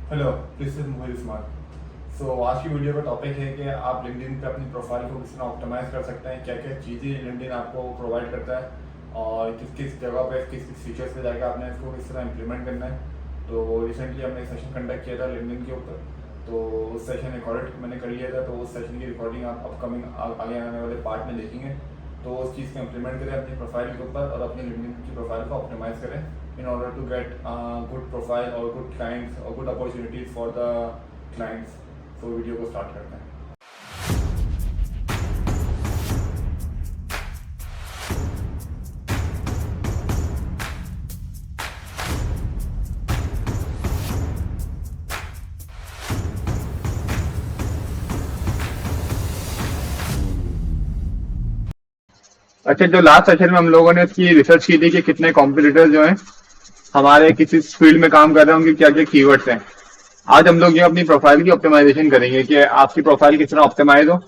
Hello, this is मोहित उस्मान। आज की video का टॉपिक है कि आप लिंक्डइन पे अपनी प्रोफाइल को किस तरह ऑप्टिमाइज कर सकते हैं, क्या क्या चीज़ें लिंक्डइन आपको प्रोवाइड करता है और किस किस जगह पे किस किस फीचर्स पे जाकर आपने इसको किस तरह इम्प्लीमेंट करना है। तो रिसेंटली हमने एक सेशन कंडक्ट किया था लिंक्डइन के ऊपर, तो उस सेशन रिकॉर्ड मैंने कर लिया था। तो उस सेशन की रिकॉर्डिंग आप अपकमिंग आगे आने वाले पार्ट में देखेंगे। तो उस चीज़ को इम्प्लीमेंट करें अपनी प्रोफाइल के ऊपर और अपनी लिंक्डइन की प्रोफाइल को ऑप्टिमाइज करें in order to get good profile or good clients or good opportunities for the clients। तो वीडियो को स्टार्ट करते हैं। अच्छा, जो लास्ट सेशन में हम लोगों ने उसकी रिसर्च की थी कि कितने कॉम्पिटिटर्स जो हैं हमारे किसी फील्ड में काम कर रहे हैं, उनके क्या क्या कीवर्ड्स हैं। आज हम लोग ये अपनी प्रोफाइल की ऑप्टिमाइजेशन करेंगे कि आपकी प्रोफाइल किस तरह ऑप्टिमाइज हो।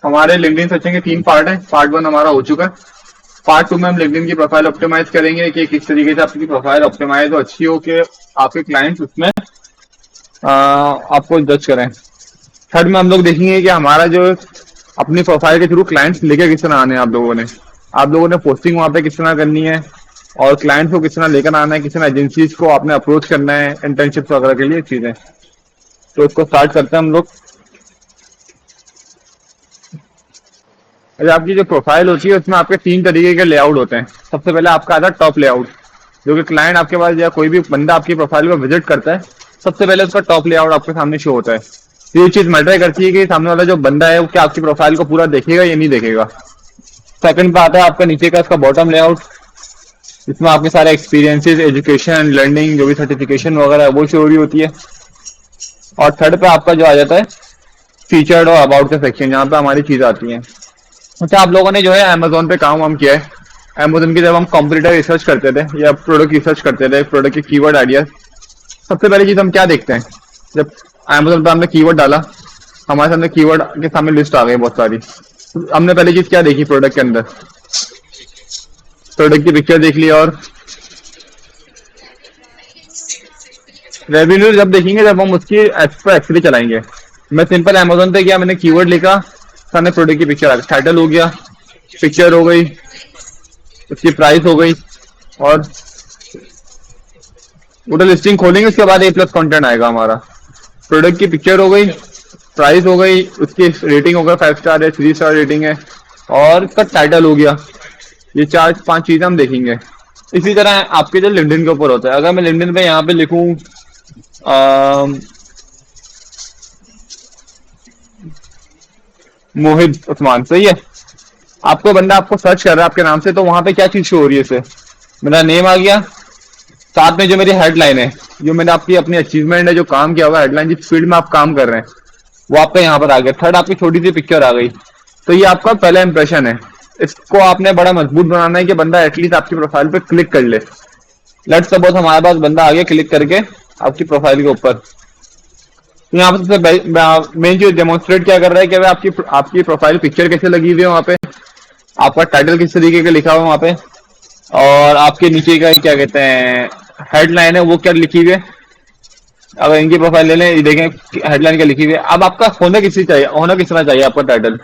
हमारे लिंक्डइन सेशन के 3 पार्ट हैं। पार्ट 1 हमारा हो चुका है। पार्ट 2 में हम लिंक्डइन की प्रोफाइल ऑप्टिमाइज करेंगे कि किस तरीके से आपकी प्रोफाइल ऑप्टिमाइज हो, अच्छी हो कि आपके क्लाइंट्स उसमें आपको जज करें। थर्ड में हम लोग देखेंगे कि हमारा जो अपनी प्रोफाइल के थ्रू क्लाइंट्स लेकर किस तरह आने हैं। आप लोगों ने पोस्टिंग वहां पे किस तरह करनी है और क्लाइंट्स को किस तरह लेकर आना है, किस तरह एजेंसीज को आपने अप्रोच करना है इंटर्नशिप वगैरह के लिए चीजें। तो इसको स्टार्ट करते हैं हम लोग। अच्छा, आपकी जो प्रोफाइल होती है उसमें आपके 3 तरीके के लेआउट होते हैं। सबसे पहले आपका आता है टॉप लेआउट, जो कि क्लाइंट आपके पास या कोई भी बंदा आपकी प्रोफाइल को विजिट करता है, सबसे पहले उसका टॉप लेआउट आपके सामने शो होता है। ये चीज मैटर करती है कि सामने वाला जो बंदा है वो क्या आपकी प्रोफाइल को पूरा देखेगा या नहीं देखेगा। सेकंड पे आता है आपका नीचे का इसका बॉटम लेआउट, इसमें आपके सारे एक्सपीरियंसेस, एजुकेशन, लर्निंग, जो भी सर्टिफिकेशन वगैरह है वो शो हो रही होती है। और थर्ड पे आपका जो आ जाता है फीचर्ड और अबाउट का सेक्शन, जहाँ पे हमारी चीज आती है। अच्छा, आप लोगों ने जो है अमेजोन पे काम वाम किया है। अमेजोन की जब हम कंप्यूटर रिसर्च करते थे या प्रोडक्ट रिसर्च करते थे, प्रोडक्ट के कीवर्ड आइडिया, सबसे पहले चीज हम क्या देखते हैं? जब अमेजोन पे हमने कीवर्ड डाला, हमारे सामने कीवर्ड के सामने लिस्ट आ गई बहुत सारी। तो हमने पहले चीज क्या देखी? प्रोडक्ट के अंदर प्रोडक्ट की पिक्चर देख ली। और रेवेन्यू जब देखेंगे जब हम उसकी एप्स पर एक्चुअली चलाएंगे। मैं सिंपल अमेजोन पे गया, मैंने कीवर्ड लिखा, सामने प्रोडक्ट की पिक्चर आ गई, टाइटल हो गया, पिक्चर हो गई, उसकी प्राइस हो गई, और वो लिस्टिंग खोलेंगे उसके बाद A+ कंटेंट आएगा हमारा। प्रोडक्ट की पिक्चर हो गई, प्राइस हो गई, उसकी रेटिंग होगा 5 स्टार है, 3 स्टार रेटिंग है, और उसका टाइटल हो गया। ये 4-5 चीजें हम देखेंगे। इसी तरह आपके जो लिंक्डइन के ऊपर होता है, अगर मैं लिंक्डइन पे यहाँ पे लिखूं मोहित उस्मान, सही है, आपको बंदा आपको सर्च कर रहा है आपके नाम से, तो वहां पे क्या चीज शो हो रही है? इसे मेरा नेम आ गया, साथ में जो मेरी हेडलाइन है, जो मैंने आपकी अपनी अचीवमेंट है, जो काम किया होगा, हेडलाइन जिस फील्ड में आप काम कर रहे हैं वो आपका यहाँ पर आ गया। थर्ड, आपकी छोटी सी पिक्चर आ गई। तो ये आपका पहला इंप्रेशन है। इसको आपने बड़ा मजबूत बनाना है कि बंदा एटलीस्ट आपकी प्रोफाइल पे क्लिक कर ले। लेट्स सपोज हमारे पास बंदा आ गया क्लिक करके आपकी प्रोफाइल के ऊपर। तो यहाँ पर सबसे मेन चीज डेमोन्स्ट्रेट क्या कर रहा है कि आपकी आपकी प्रोफाइल पिक्चर कैसे लगी हुई है, वहाँ पे आपका टाइटल किस तरीके का लिखा हुआ है वहाँ पे, और आपके नीचे का क्या कहते हैं हेडलाइन है वो क्या लिखी हुई है। अगर इनकी प्रोफाइल ले लें, ये देखें हेडलाइन क्या लिखी हुई है। अब आपका होना किस तरह चाहिए आपका टाइटल?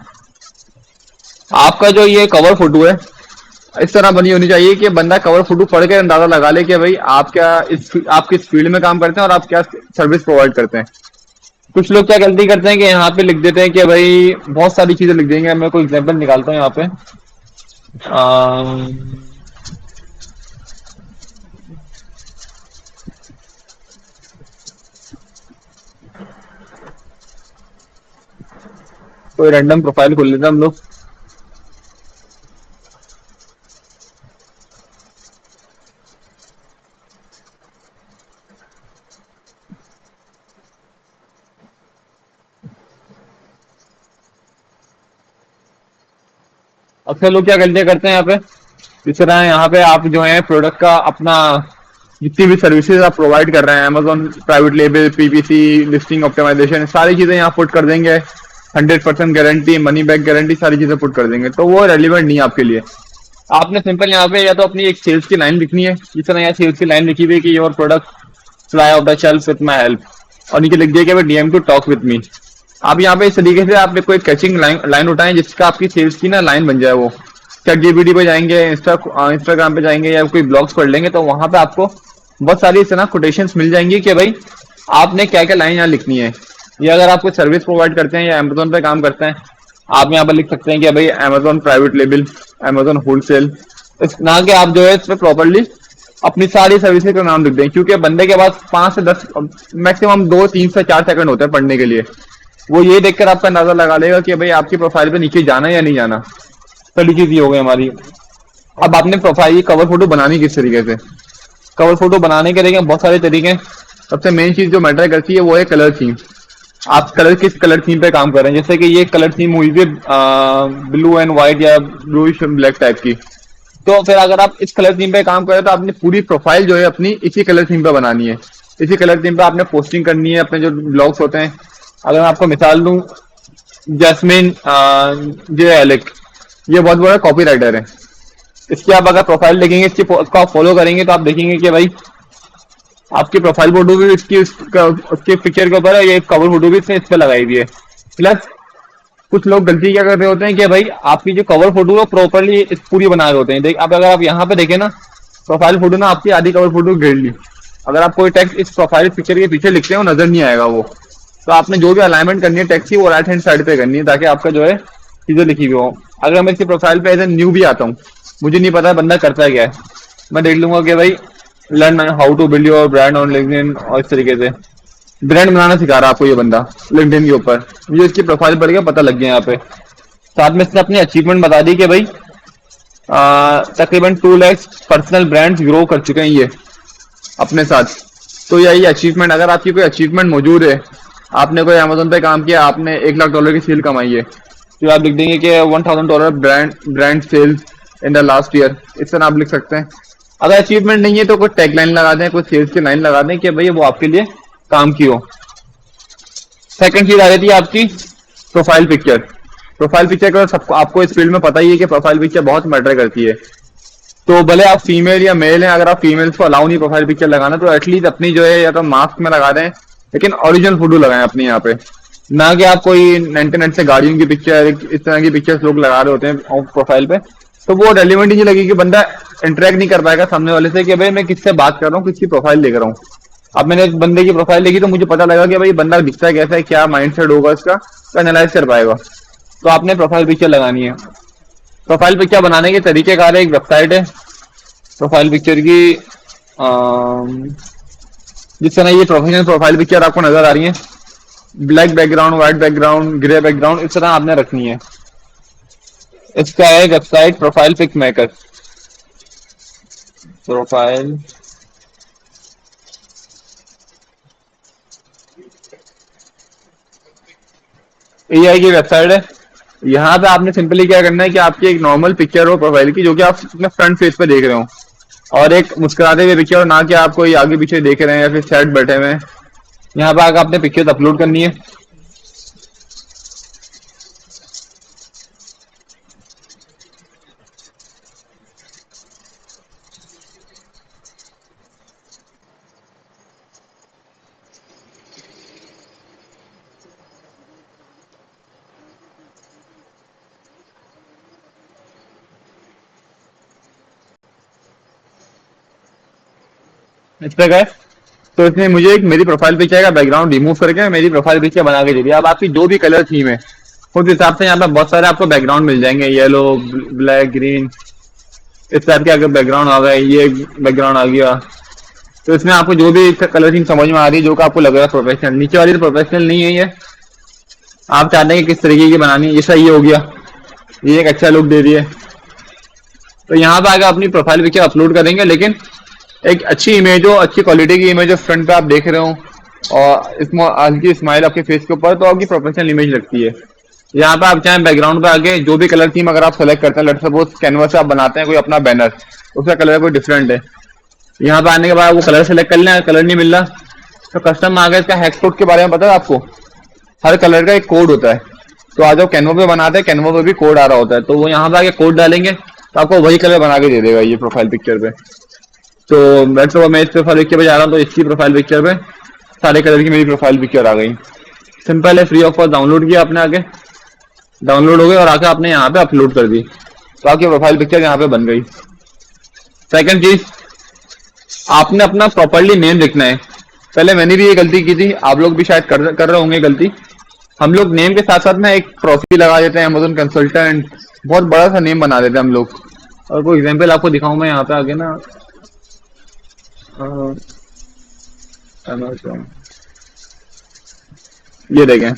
आपका जो ये कवर फोटो है इस तरह बनी होनी चाहिए कि बंदा कवर फोटो पढ़ के अंदाजा लगा ले कि भाई आप किस फील्ड में काम करते हैं और आप क्या सर्विस प्रोवाइड करते हैं। कुछ लोग क्या गलती करते हैं कि यहाँ पे लिख देते हैं कि भाई बहुत सारी चीजें लिख देंगे। मैं कोई एग्जांपल निकालता हूँ यहाँ पे। कोई रैंडम प्रोफाइल खोल लेते हैं हम लोग। अक्सर लोग क्या गलतियां करते हैं यहाँ पे, जिस तरह यहाँ पे आप जो है प्रोडक्ट का अपना जितनी भी सर्विसेज आप प्रोवाइड कर रहे हैं, Amazon private label, PPC, listing optimisation, सारी चीजें यहाँ पुट कर देंगे। 100% गारंटी, मनी बैक गारंटी, सारी चीजें पुट कर देंगे, तो वो रेलिवेंट नहीं है आपके लिए। आपने सिंपल यहाँ पे या तो अपनी एक सेल्स की लाइन लिखनी है, जिस तरह यहाँ सेल्स की लाइन लिखी हुई है कि your product fly off the shelf with my help, और नीचे लिख दिया कि भाई DM to talk with me. आप यहाँ पे इस तरीके से आप कोई कैचिंग लाइन उठाएं जिसका आपकी सेल्स की ना लाइन बन जाए। वो चैट जीपीटी पे जाएंगे, इंस्टाग्राम पे जाएंगे या कोई ब्लॉग्स पढ़ लेंगे तो वहां पे आपको बहुत सारी इस तरह कोटेशंस मिल जाएंगी कि भाई आपने क्या क्या लाइन यहाँ लिखनी है। या अगर आप कोई सर्विस प्रोवाइड करते हैं या अमेजोन पे काम करते हैं, आप यहाँ पर लिख सकते हैं कि भाई Amazon private label, Amazon wholesale, इस ना के आप जो है इस पे प्रॉपरली अपनी सारी सर्विसेज का नाम लिख दें। क्योंकि बंदे के पास 5 से 10 मैक्सिमम 2, 3 से 4 सेकंड होते हैं पढ़ने के लिए। वो ये देखकर आपका अंदाजा लगा लेगा कि भाई आपकी प्रोफाइल पे नीचे जाना है या नहीं जाना। पहली चीज ये हो गई हमारी। अब आपने प्रोफाइल की कवर फोटो बनानी किस तरीके से। कवर फोटो बनाने के देखिए बहुत सारे तरीके हैं। सबसे मेन चीज जो मैटर करती है वो है कलर थीम। आप किस कलर थीम पे काम कर रहे हैं। जैसे कि ये कलर थीम हुई थी ब्लू एंड व्हाइट या ब्लूइश ब्लैक टाइप की, तो फिर अगर आप इस कलर थीम पे काम करें तो आपने पूरी प्रोफाइल जो है अपनी इसी कलर थीम पे बनानी है। इसी कलर थीम पे आपने पोस्टिंग करनी है। अपने जो ब्लॉग्स होते हैं, अगर मैं आपको मिसाल दूं, जैस्मिन जे एलेक, ये बहुत बड़ा कॉपी राइटर है। इसकी आप अगर प्रोफाइल देखेंगे, इसको आप फॉलो करेंगे तो आप देखेंगे कि भाई आपकी प्रोफाइल फोटो भी उसके पिक्चर के ऊपर है, ये कवर फोटो भी इसने इस पर लगाई हुई है। प्लस कुछ लोग गलती क्या कर रहे होते हैं कि भाई आपकी जो कवर फोटो है प्रॉपरली पूरी बना रहे होते हैं। देख अब अगर आप यहाँ पे देखें ना, प्रोफाइल फोटो ना आपकी आधी कवर फोटो घेर ली। अगर आप कोई टेक्स्ट इस प्रोफाइल पिक्चर के पीछे लिखते हो नजर नहीं आएगा वो। तो आपने जो भी अलाइनमेंट करनी है टेक्स्ट की वो राइट हैंड साइड पे करनी है ताकि आपका जो है चीजें लिखी हुई हो। अगर मैं इसकी प्रोफाइल पे एज ए न्यू भी आता हूँ, मुझे नहीं पता बंदा करता क्या है, मैं देख लूंगा कि भाई learn how to build your brand on LinkedIn, और इस तरीके से ब्रांड बनाना सिखा रहा है आपको ये बंदा लिंक्डइन के ऊपर। मुझे इसकी प्रोफाइल पढ़ के पता लग गया यहाँ पे। साथ में इसने अपनी अचीवमेंट बता दी कि भाई तकरीबन 2 लाख पर्सनल ब्रांड्स ग्रो कर चुके हैं ये अपने साथ। तो यही अचीवमेंट, अगर आपकी कोई अचीवमेंट मौजूद है, आपने कोई अमेजोन पे काम किया, आपने $1 लाख की सेल कमाई है, तो आप लिख देंगे कि $1000 brand sales in the last year. इस तरह आप लिख सकते हैं। अगर अचीवमेंट नहीं है तो कोई टैग लाइन लगा दें, कोई सेल्स की लाइन लगा दें कि भाई वो आपके लिए काम की हो। सेकंड चीज आ जाती है आपकी प्रोफाइल पिक्चर। प्रोफाइल पिक्चर का सबको आपको इस फील्ड में पता ही है कि प्रोफाइल पिक्चर बहुत मैटर करती है। तो भले आप फीमेल या मेल हैं, अगर आप फीमेल्स को अलाउ नहीं प्रोफाइल पिक्चर लगाना तो एटलीस्ट अपनी जो है या तो मास्क में लगा दें, लेकिन ओरिजिनल फोटो लगाएं अपने यहाँ पे। ना कि आप कोई इंटरनेट से गाड़ियों की पिक्चर, इस तरह की पिक्चर्स लोग लगा रहे होते हैं प्रोफाइल पे, तो वो रेलिवेंट ही नहीं लगेगी। बंदा इंटरेक्ट नहीं कर पाएगा सामने वाले से कि भाई मैं किससे बात कर रहा हूँ, किसकी प्रोफाइल देख रहा हूँ। अब मैंने एक बंदे की प्रोफाइल देखी तो मुझे पता लगा कि भाई बंदा दिखता है कैसा है, क्या माइंडसेट होगा इसका, तो एनालाइज कर पाएगा। तो आपने प्रोफाइल पिक्चर लगानी है। प्रोफाइल पिक्चर बनाने के तरीकेकार है, एक वेबसाइट है प्रोफाइल पिक्चर की, जिस तरह ये प्रोफेशनल प्रोफाइल पिक्चर आपको नजर आ रही है, black background, white background, grey background, इस तरह आपने रखनी है। इसका है website profile pic maker. Profile AI की वेबसाइट है। यहाँ पे आपने सिंपली क्या करना है कि आपकी एक नॉर्मल पिक्चर हो प्रोफाइल की, जो कि आप अपने फ्रंट फेस पे देख रहे हो, और एक मुस्कुराते हुए पिक्चर हो, ना कि आप कोई आगे पीछे देख रहे हैं या फिर सैड बैठे हुए हैं। यहाँ पे आकर आपने पिक्चर अपलोड करनी है। इस पे गए तो इसने मुझे एक मेरी प्रोफाइल पिक्चर का बैकग्राउंड रिमूव करके मेरी प्रोफाइल पिक्चर बना के दे दिया। अब आपकी जो भी कलर थीम है उस हिसाब से यहाँ पे बहुत सारे आपको बैकग्राउंड मिल जाएंगे, येलो, ब्लैक, ग्रीन, इस टाइप के अगर बैकग्राउंड आ गए, ये बैकग्राउंड आ गया, तो इसमें आपको जो भी कलर थीम समझ में आ रही है, जो कि आपको लग रहा है प्रोफेशनल। नीचे वाली तो प्रोफेशनल नहीं है, ये आप चाहते हैं कि किस तरीके की बनानी है। ये सही हो गया, ये एक अच्छा लुक दे रही है। तो यहाँ पे आगे अपनी प्रोफाइल पिक्चर अपलोड करेंगे, लेकिन एक अच्छी इमेज हो, अच्छी क्वालिटी की इमेज हो, फ्रंट पे आप देख रहे हो और हल्की स्माइल आपके फेस के ऊपर, तो आपकी प्रोफेशनल इमेज लगती है। यहाँ पे आप चाहे बैकग्राउंड पे आगे जो भी कलर थीम अगर आप सेलेक्ट करते हैं, लेट्स सपोज कैनवस से आप बनाते हैं कोई अपना बैनर, उसका कलर कोई डिफरेंट है, यहाँ पे आने के बाद वो कलर सेलेक्ट कर लें, कलर नहीं मिल रहा तो कस्टम आ गया। इसका हैश कोड के बारे में पता है आपको, हर कलर का एक कोड होता है। तो आज जब कैनवा पे बनाते हैं, कैनवा पे भी कोड आ रहा होता है, तो वो यहाँ पे आके कोड डालेंगे तो आपको वही कलर बना के दे देगा ये प्रोफाइल पिक्चर पे। तो मैं इस प्रोफाइल पिक्चर पे जा रहा हूँ, तो इसकी प्रोफाइल पिक्चर पे सारे कलर की मेरी प्रोफाइल पिक्चर आ गई। सिंपल है, फ्री ऑफ कॉस्ट डाउनलोड किया आपने, आगे डाउनलोड हो गई और आके आपने यहाँ पे अपलोड कर दी, तो आपकी प्रोफाइल पिक्चर यहाँ पे बन गई। सेकंड चीज, आपने अपना प्रॉपरली नेम लिखना है। पहले मैंने भी ये गलती की थी, आप लोग भी शायद कर रहे होंगे गलती। हम लोग नेम के साथ साथ में एक प्रोफाइल लगा देते हैं, अमेज़न कंसल्टेंट, बहुत बड़ा सा नेम बना देते हैं हम लोग। और कोई एग्जांपल आपको दिखाऊं मैं यहाँ पे आगे ना, Amazon, ये देखें,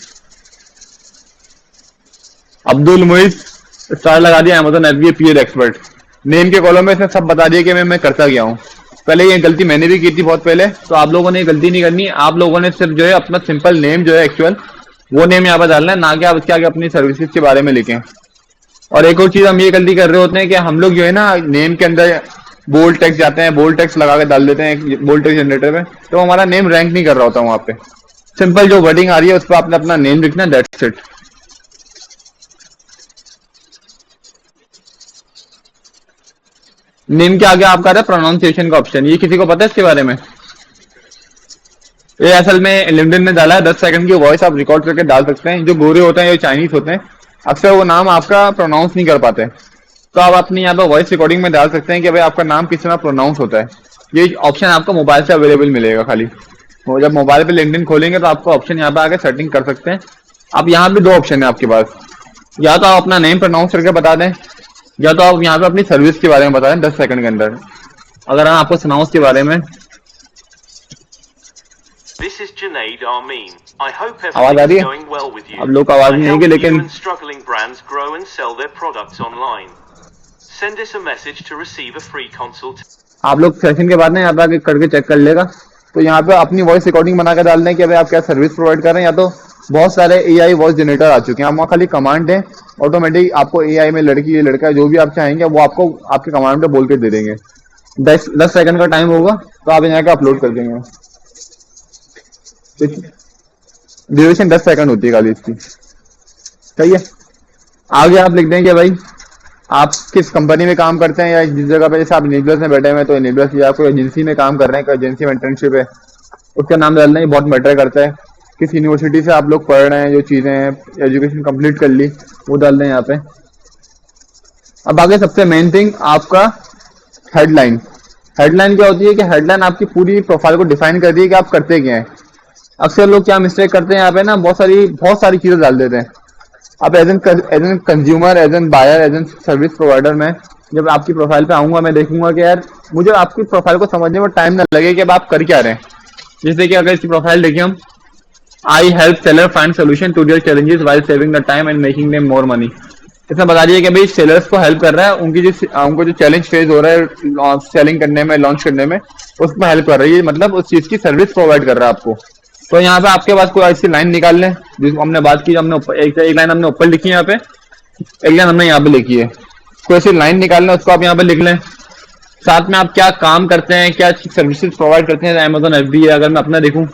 अब्दुल मुइज स्टार लगा दिया, Amazon FBA PL expert. Name के कॉलम में इसने सब बता दिया कि मैं करता गया हूँ। पहले ये गलती मैंने भी की थी बहुत पहले, तो आप लोगों ने ये गलती नहीं करनी। आप लोगों ने सिर्फ जो है अपना सिंपल नेम जो है एक्चुअल वो नेम यहाँ पर डालना है, ना कि आप इसके आगे अपनी सर्विसेज के बारे में लिखें। और एक और चीज हम ये गलती कर रहे होते हैं कि हम लोग जो है ना नेम के अंदर बोल्ड टेक्स्ट जाते हैं, बोल्ड टेक्स्ट लगा के डाल देते हैं बोल्ड टेक्स्ट जनरेटर में, तो हमारा नेम रैंक नहीं कर रहा होता वहां पे। सिंपल जो वर्डिंग आ रही है उस पर आपने अपना नेम लिखना है, दैट्स इट। नेम के आगे आपका आ रहा है प्रोनाउंसिएशन का ऑप्शन, ये किसी को पता है इसके बारे में? ये असल में लिंक्डइन ने डाला है, 10 सेकंड की वॉइस आप रिकॉर्ड करके डाल सकते हैं। जो गोरे होते हैं, जो चाइनीज होते हैं, अक्सर वो नाम आपका प्रोनाउंस नहीं कर पाते, तो आप अपनी यहाँ पे वॉइस रिकॉर्डिंग में डाल सकते हैं कि भाई आपका नाम किस तरह प्रोनाउंस होता है। ये ऑप्शन आपको मोबाइल से अवेलेबल मिलेगा खाली। तो जब मोबाइल पे लिंक्डइन खोलेंगे तो आपको ऑप्शन यहाँ पे आके सेटिंग कर सकते हैं। अब यहाँ पे 2 ऑप्शन है आपके पास, या तो आप अपना नेम प्रोनाउंस करके बता दें, या तो आप यहाँ पे अपनी सर्विस के बारे में बता दें 10 सेकंड के अंदर। अगर हम आपको सुनाऊं उसके बारे में, This is Junaid Armin. I hope आवाज आ रही everything is है? going well with you. अब लोग को आवाज I नहीं help आएगी, new लेकिन and struggling brands grow and sell their products online. Send us a message to receive a free consult. आप लोग सेशन के बाद ना यहाँ पे आके करके चेक कर लेगा। तो यहाँ पे अपनी वॉइस रिकॉर्डिंग बना के डाल दें कि भाई आप क्या सर्विस प्रोवाइड कर रहे हैं, या तो बहुत सारे एआई वॉइस जनरेटर आ चुके हैं, आप वहाँ खाली कमांड दें, ऑटोमेटिक आपको एआई में लड़की लड़का जो भी आप चाहेंगे वो आपको आपके कमांड पे बोल के दे देंगे। 10 सेकंड का टाइम होगा तो आप यहाँ के अपलोड कर देंगे। ड्यूरेशन 10 सेकंड होती है खाली इसकी, सही है। आगे आप लिख दें कि भाई आप किस कंपनी में काम करते हैं, या जिस जगह पे, जैसे आप इनेबलर्स में बैठे हुए हैं तो इनेबलर्स, या कोई एजेंसी में काम कर रहे हैं, कोई एजेंसी में इंटर्नशिप है, उसका नाम डालना ही बहुत मैटर करता है। किस यूनिवर्सिटी से आप लोग पढ़ रहे हैं, जो चीजें हैं, एजुकेशन कंप्लीट कर ली, वो डाल दें यहाँ पे। अब आगे सबसे मेन थिंग आपका हेडलाइन। हेडलाइन क्या होती है कि हेडलाइन आपकी पूरी प्रोफाइल को डिफाइन कर दी है कि आप करते क्या हैं। अक्सर लोग क्या मिस्टेक करते हैं यहाँ पे ना, बहुत सारी चीजें डाल देते हैं। अब as an consumer, as an buyer, as an service provider, मैं जब आपकी प्रोफाइल पे आऊंगा मैं देखूंगा कि यार मुझे आपकी प्रोफाइल को समझने में टाइम ना लगे कि अब आप कर क्या रहे हैं। जैसे कि अगर इसकी प्रोफाइल देखिए हम, I help seller find solution to their challenges while saving the time and making them more money. इसमें बता दिया कि भाई सेलर्स को हेल्प कर रहा है, उनको जो चैलेंज फेस हो रहा है सेलिंग करने में, लॉन्च करने में, उसमें हेल्प कर रही है, मतलब उस चीज की सर्विस प्रोवाइड कर रहा है आपको। तो यहाँ पे आपके पास कोई ऐसी लाइन निकाल लें जिसको हमने बात की, हमने एक लाइन हमने ऊपर लिखी है, यहाँ पे एक लाइन हमने यहाँ पे लिखी है, कोई ऐसी लाइन निकाल लें, उसको आप यहाँ पे लिख लें। साथ में आप क्या काम करते हैं, क्या सर्विसेज प्रोवाइड करते हैं, अमेज़न एफबीए। अगर मैं अपना देखूं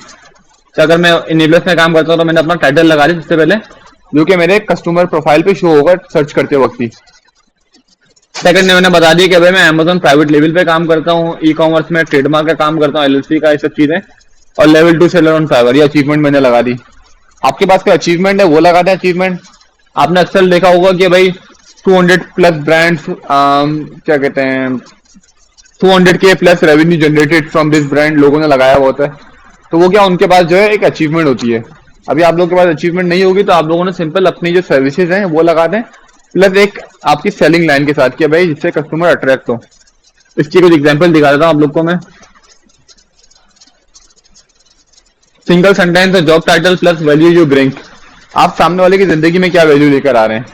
तो अगर मैं इनेबलर्स में काम करता हूँ तो मैंने अपना टाइटल लगा लिया सबसे पहले, जो कि मेरे कस्टमर प्रोफाइल पे शो होगा सर्च करते वक्त ही। सेकंड ने मैंने बता दिया कि भाई मैं अमेज़न प्राइवेट लेवल पे काम करता हूँ, ई कॉमर्स में ट्रेडमार्क का काम करता हूँ, एलएलसी का, ये सब चीजें। और लेवल 2 सेलर ऑन फाइवर, ये अचीवमेंट मैंने लगा दी। आपके पास कोई अचीवमेंट है वो लगा दें अचीवमेंट। आपने अक्सर देखा होगा कि भाई 200+ ब्रांड्स, क्या कहते हैं, 200K+ revenue generated from this brand लोगों ने लगाया हुआ होता है, तो वो क्या उनके पास जो है एक अचीवमेंट होती है। अभी आप लोगों के पास अचीवमेंट नहीं होगी तो आप लोगों ने सिंपल अपनी जो सर्विसेज हैं वो लगा दें, प्लस एक आपकी सेलिंग लाइन के साथ कि भाई जिससे कस्टमर अट्रैक्ट हो। इसकी कुछ एग्जांपल दिखा देता हूँ आप लोग को मैं। Single sentence job title plus value you bring. आप सामने वाले की जिंदगी में क्या वैल्यू लेकर आ रहे हैं।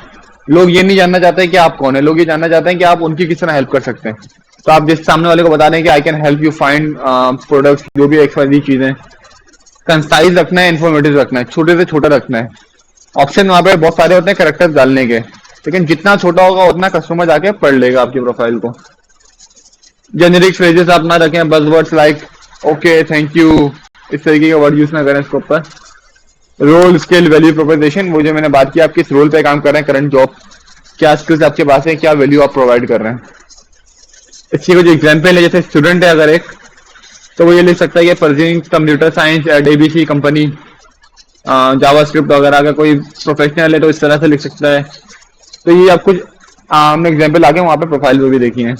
लोग ये नहीं जानना चाहते कि आप कौन है, लोग ये जानना चाहते हैं कि आप उनकी किस तरह हेल्प कर सकते हैं। तो आप जिस सामने वाले को बता दें कि I can help you find products, जो भी XYZ चीजें। कंसाइज रखना है, इन्फॉर्मेटिव रखना है, छोटे से छोटा रखना है। ऑप्शन वहां पे बहुत सारे होते हैं कैरेक्टर्स डालने के, लेकिन जितना छोटा होगा उतना कस्टमर जाके पढ़ लेगा आपकी प्रोफाइल को। जेनेरिक फ्रेजेस आप ना रखें, buzzwords like okay, thank you, इस तरीके के वर्ड यूज ना करें इसके ऊपर। रोल, स्किल, वैल्यू प्रोपोजिशन, वो जो मैंने बात की, आप किस रोल पे काम कर रहे हैं, करंट जॉब, क्या स्किल्स आपके पास है, क्या वैल्यू आप प्रोवाइड कर रहे हैं। इसकी कुछ एग्जाम्पल है, जैसे स्टूडेंट है अगर एक, तो वो ये लिख सकता है कि pursuing computer science at ABC company, JavaScript वगैरह का। कोई प्रोफेशनल है तो इस तरह से लिख सकता है। तो ये आप कुछ हमने एग्जाम्पल आगे वहां पे प्रोफाइल पे भी देखी है।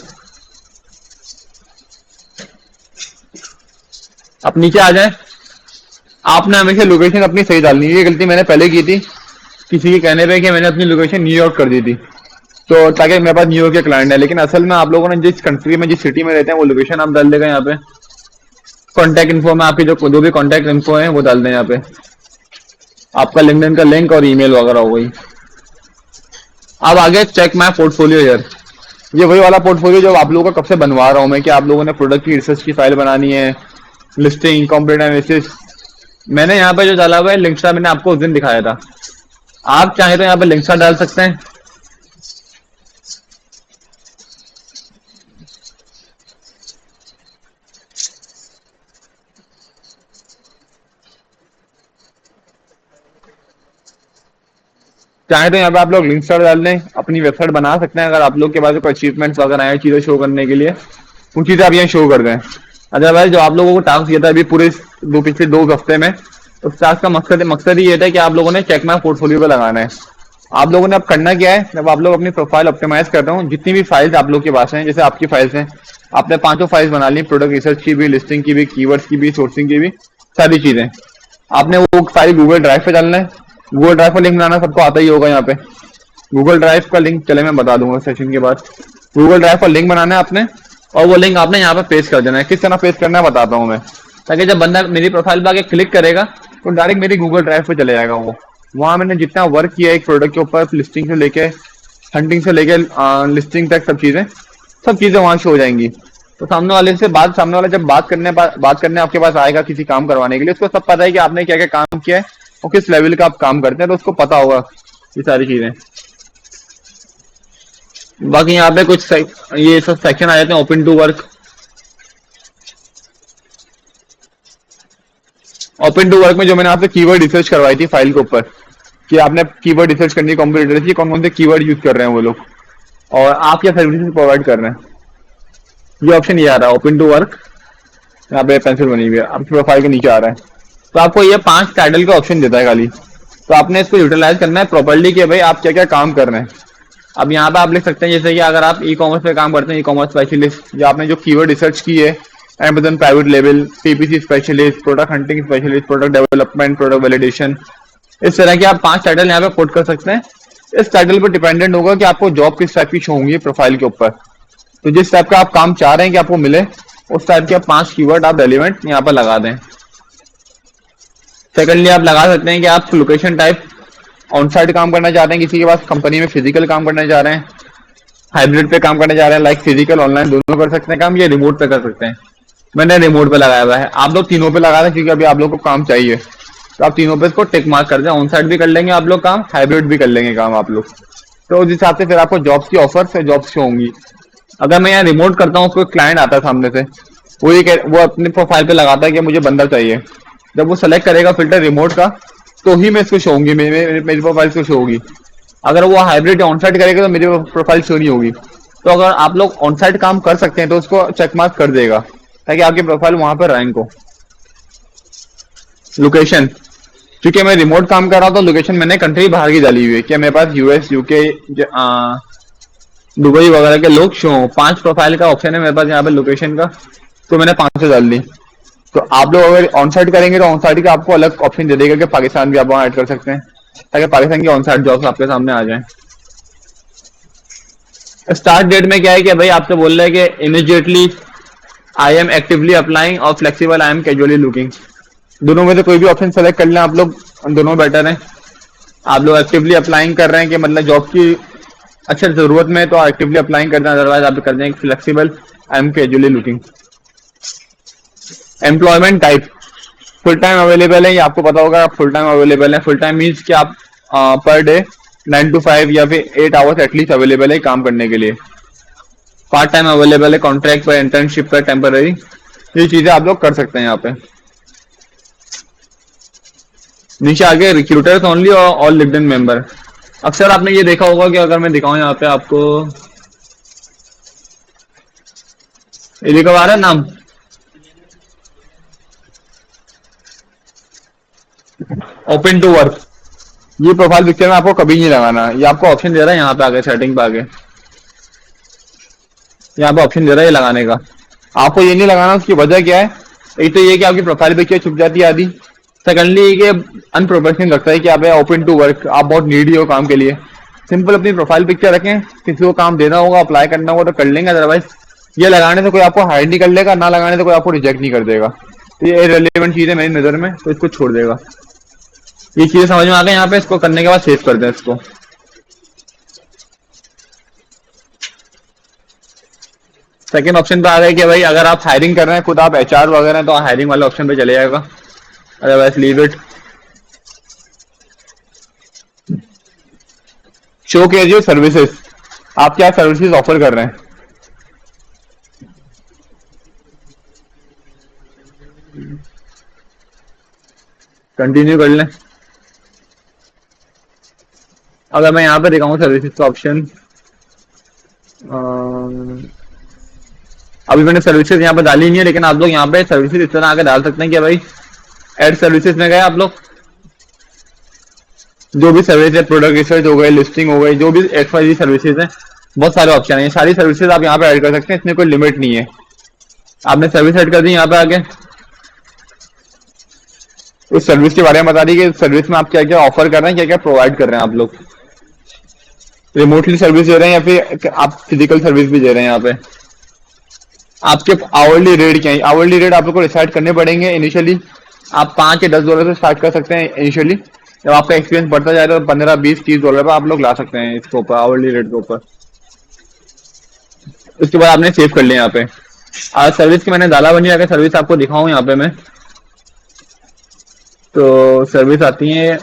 अब नीचे आ जाए, आपने हमेशा लोकेशन अपनी सही डालनी है। ये गलती मैंने पहले की थी, किसी के कहने पे कि मैंने अपनी लोकेशन न्यूयॉर्क कर दी थी, तो ताकि मेरे पास न्यूयॉर्क के क्लाइंट है। लेकिन असल में आप लोगों ने जिस कंट्री में जिस सिटी में रहते हैं वो लोकेशन आप डाल देगा। यहाँ पे कॉन्टैक्ट इन्फो में आपकी जो भी कॉन्टैक्ट इन्फो है वो डाल दें। यहाँ पे आपका लिंक्डइन का लिंक और ईमेल वगैरह हो गई। अब आगे चेक माय पोर्टफोलियो यार, ये वही वाला पोर्टफोलियो जो आप लोगों का कब से बनवा रहा हूँ मैं, कि आप लोगों ने प्रोडक्ट की रिसर्च की फाइल बनानी है, लिस्टिंग, कंप्लीट एनालिसिस। मैंने यहाँ पे जो डाला हुआ है लिंक्सा, मैंने आपको उस दिन दिखाया था। आप चाहे तो यहाँ पे लिंक्सा डाल सकते हैं। चाहे तो यहाँ पे आप लोग लिंक्स डाल दें, अपनी वेबसाइट बना सकते हैं। अगर आप लोग के पास कोई अचीवमेंट्स वगैरह हैं चीजें शो करने के लिए, वो चीजें आप यहाँ शो कर दें। अदरवाइज जो आप लोगों को टास्क दिया था अभी पूरे पिछले 2 हफ्ते में, उस टास्क का मकसद ही ये था कि आप लोगों ने चेक माय पोर्टफोलियो पे लगाना है। आप लोगों ने अब करना क्या है, जब आप लोग अपनी प्रोफाइल ऑप्टिमाइज कर रहे हो, जितनी भी फाइल्स आप लोग के पास हैं, जैसे आपकी फाइल्स हैं, आपने 5 फाइल्स बना ली, प्रोडक्ट रिसर्च की भी, लिस्टिंग की भी, कीवर्ड्स की भी, सोर्सिंग की भी, सारी चीजें आपने वो फाइल गूगल ड्राइव पे डालना है। गूगल ड्राइव पर लिंक बनाना सबको आता ही होगा। यहाँ पे गूगल ड्राइव का लिंक चले मैं बता दूंगा सेशन के बाद। गूगल ड्राइव पर लिंक बनाना है आपने, और वो लिंक आपने यहाँ पे पेस्ट कर देना है। किस तरह पेस्ट करना है बताता हूँ मैं, ताकि जब बंदा मेरी प्रोफाइल पे आके क्लिक करेगा तो डायरेक्ट मेरी गूगल ड्राइव पे चले जाएगा। वो वहां मैंने जितना वर्क किया है एक प्रोडक्ट के ऊपर, लिस्टिंग से लेके हंटिंग से लेके लिस्टिंग तक, सब चीजें वहां शो हो जाएंगी। तो सामने वाले जब बात करने आपके पास आएगा किसी काम करवाने के लिए, उसको सब पता है कि आपने क्या क्या काम किया है और किस लेवल का आप काम करते हैं, तो उसको पता होगा ये सारी चीजें। बाकी यहाँ पे कुछ ये सब सेक्शन आ जाते हैं। ओपन टू वर्क, में जो मैंने आपसे कीवर्ड रिसर्च करवाई थी फाइल के ऊपर, कि आपने कीवर्ड रिसर्च करनी है कंप्यूटर से, कौन कौन से कीवर्ड यूज कर रहे हैं वो लोग, और आप क्या सर्विसेज प्रोवाइड कर रहे हैं, ये ऑप्शन ये आ रहा है ओपन टू वर्क। यहाँ पे पेंसिल बनी हुई है, आपकी प्रोफाइल के नीचे आ रहा है। तो आपको ये 5 टाइटल का ऑप्शन देता है खाली, तो आपने इसको यूटिलाइज करना है प्रॉपर्ली कि भाई आप क्या क्या काम कर रहे हैं। अब यहाँ पे आप लिख सकते हैं, जैसे कि अगर आप ई कॉमर्स पे काम करते हैं, ई कॉमर्स स्पेशलिस्ट, या आपने जो कीवर्ड रिसर्च की है, Amazon private level, PPC specialist, product hunting specialist, product development, product validation, इस तरह के आप 5 टाइटल यहाँ पे पुट कर सकते हैं। इस टाइटल पर डिपेंडेंट होगा कि आपको जॉब किस टाइप की शो होंगी प्रोफाइल के ऊपर। तो जिस टाइप का आप काम चाह रहे हैं कि आपको मिले, उस टाइप के 5 कीवर्ड आप रेलिवेंट यहाँ पर लगा दें। सेकेंडली आप लगा सकते हैं कि आप लोकेशन टाइप ऑन साइट काम करना चाहते हैं, किसी के पास कंपनी में फिजिकल काम करना चाह रहे हैं, हाइब्रिड पे काम करना चाह रहे हैं, लाइक फिजिकल ऑनलाइन दोनों कर सकते हैं काम, या रिमोट पे कर सकते हैं। मैंने रिमोट पे लगाया हुआ है, आप लोग तीनों पे लगा दें, क्योंकि अभी आप लोग को काम चाहिए, तो आप तीनों पे इसको टिक मार्क कर दें। ऑन साइट भी कर लेंगे आप लोग काम, हाइब्रिड भी कर लेंगे काम आप लोग। तो उस हिसाब से फिर आपको जॉब्स की ऑफर से जॉब्स शो होंगी। अगर मैं यहाँ रिमोट करता हूँ, कोई क्लाइंट आता है सामने से, वो अपनी प्रोफाइल पे लगाता है कि मुझे बंदा चाहिए, जब वो सेलेक्ट करेगा फिल्टर रिमोट का, तो ही मैं इसको शो होंगी, मेरी प्रोफाइल को शो होगी। अगर वो हाइब्रिड ऑन साइट करेगा तो मेरी प्रोफाइल शो नहीं होगी। तो अगर आप लोग ऑन साइट काम कर सकते हैं तो उसको चेक मार्क कर देगा, ताकि आपकी प्रोफाइल वहां पर रैंक हो। लोकेशन, क्योंकि मैं रिमोट काम कर रहा हूँ तो लोकेशन मैंने कंट्री बाहर की डाली हुई है, कि मेरे पास यूएस, यूके, दुबई वगैरह के लोग शो हो। 5 प्रोफाइल का ऑप्शन है मेरे पास यहाँ पे लोकेशन का, तो मैंने 5 से डाल दी। तो आप लोग अगर ऑन साइट करेंगे तो ऑन साइट का आपको अलग ऑप्शन दे देगा कि पाकिस्तान भी आप वहां ऐड कर सकते हैं, ताकि पाकिस्तान की ऑन साइट जॉब्स आपके सामने आ जाएं। स्टार्ट डेट में क्या है कि भाई आपसे बोल रहे हैं कि immediately I am actively applying और flexible I am casually looking. दोनों में से कोई भी ऑप्शन सेलेक्ट कर लें आप लोग, दोनों बेटर है। आप लोग एक्टिवली अप्लाइंग कर रहे हैं कि मतलब जॉब की अच्छा जरूरत में, तो एक्टिवली अप्लाइंग करना, अदरवाइज आप कर दें flexible I am casually looking. Employment type, full time available है, ये आपको पता होगा आप फुल टाइम अवेलेबल है। फुल टाइम मीन्स कि आप पर डे 9 to 5 या फिर 8 आवर्स एटलीस्ट अवेलेबल है काम करने के लिए। पार्ट टाइम अवेलेबल है, कॉन्ट्रैक्ट पर, इंटर्नशिप पर, टेम्पररी, ये चीजें आप लोग कर सकते हैं यहाँ पे। नीचे आगे रिक्रूटर्स ओनली और लिंक्डइन मेंबर। अक्सर आपने ये देखा होगा कि अगर मैं दिखाऊं यहाँ पे आपको, ये लिखा हुआ आ रहा है नाम, ओपन टू वर्क। ये प्रोफाइल पिक्चर में आपको कभी नहीं लगाना। ये आपको ऑप्शन दे रहा है यहाँ पे आगे, सेटिंग पे आगे यहाँ पे ऑप्शन दे रहा है ये लगाने का। आपको ये नहीं लगाना, उसकी वजह क्या है? एक तो ये कि आपकी प्रोफाइल पिक्चर छुप जाती है आदि। सेकंडली ये अनप्रोफेशनल लगता है कि आप ओपन टू वर्क, आप बहुत नीडी हो काम के लिए। सिंपल अपनी प्रोफाइल पिक्चर रखें, किसी को काम देना होगा, अप्लाई करना होगा तो कर लेंगे, अदरवाइज ये लगाने से कोई आपको हायर नहीं कर लेगा, ना लगाने से कोई आपको रिजेक्ट नहीं कर देगा। तो ये इररिलेवेंट चीज है मेरी नजर में, तो इसको छोड़ देगा। ये चीजें समझ में आ गई यहाँ पे। इसको करने के बाद सेव कर दें इसको। सेकंड ऑप्शन पे आ गए कि भाई अगर आप हायरिंग कर रहे हैं, खुद आप एचआर वगैरह हैं, तो हायरिंग वाले ऑप्शन पे चले जाएगा, अदरवाइज लीव इट। शो कीजिए सर्विसेज, आप क्या सर्विसेज ऑफर कर रहे हैं। कंटिन्यू कर लें। अगर मैं यहाँ पे दिखाऊं सर्विसेज का ऑप्शन, अभी मैंने सर्विसेज यहाँ पे डाली नहीं है, लेकिन आप लोग यहाँ पे सर्विसेज इस तरह आगे डाल सकते हैं कि भाई एड सर्विसेज में गए आप लोग, जो भी सर्विस है, प्रोडक्ट रिसर्च हो गई, लिस्टिंग हो गई, जो भी XYZ सर्विसेज है, बहुत सारे ऑप्शन है। ये सारी सर्विसेज आप यहाँ पे ऐड कर सकते हैं, इसमें कोई लिमिट नहीं है। आपने सर्विस ऐड कर दी यहाँ पे आगे, उस सर्विस के बारे में बता दी कि सर्विस में आप क्या क्या ऑफर कर रहे हैं, क्या क्या प्रोवाइड कर रहे हैं। आप लोग रिमोटली सर्विस दे रहे हैं या फिर आप फिजिकल सर्विस भी दे रहे हैं। यहाँ पे आपके आवरली रेट क्या है? आवरली रेट आप लोग को डिसाइड करने पड़ेंगे इनिशियली। आप $5 या $10 से स्टार्ट कर सकते हैं इनिशियली। जब आपका एक्सपीरियंस बढ़ता जाए तो $15, $20, $30 पर आप लोग ला सकते हैं इसके ऊपर, आवरली रेट के ऊपर। उसके बाद आपने सेव कर लिया यहाँ पे। आज सर्विस की मैंने डाला बनी, अगर सर्विस आपको दिखाऊं यहाँ पे मैं, तो सर्विस आती है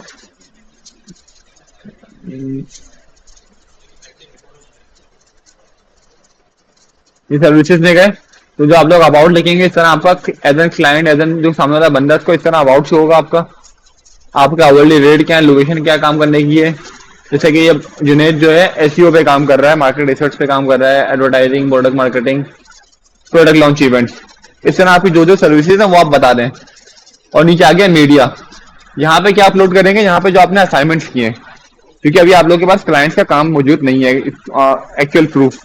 ये सर्विसेज में गए तो जो आप लोग अबाउट लिखेंगे, इस तरह आपका as an client, as an जो सामने वाला बंदा, इसको इस तरह अबाउट शो होगा आपका। आपका आवरली रेट क्या है, लोकेशन क्या काम करने की है। जैसे कि ये जुनेद जो है SEO पे काम कर रहा है, मार्केट रिसर्च पे काम कर रहा है, advertising, product marketing, product launch events. इस तरह आपकी जो जो सर्विसेज है वो आप बता दें। और नीचे आ गया मीडिया, यहाँ पे क्या अपलोड करेंगे, यहाँ पे जो आपने असाइनमेंट्स किए हैं, क्योंकि अभी आप लोग के पास क्लाइंट्स का काम मौजूद नहीं है एक्चुअल प्रूफ।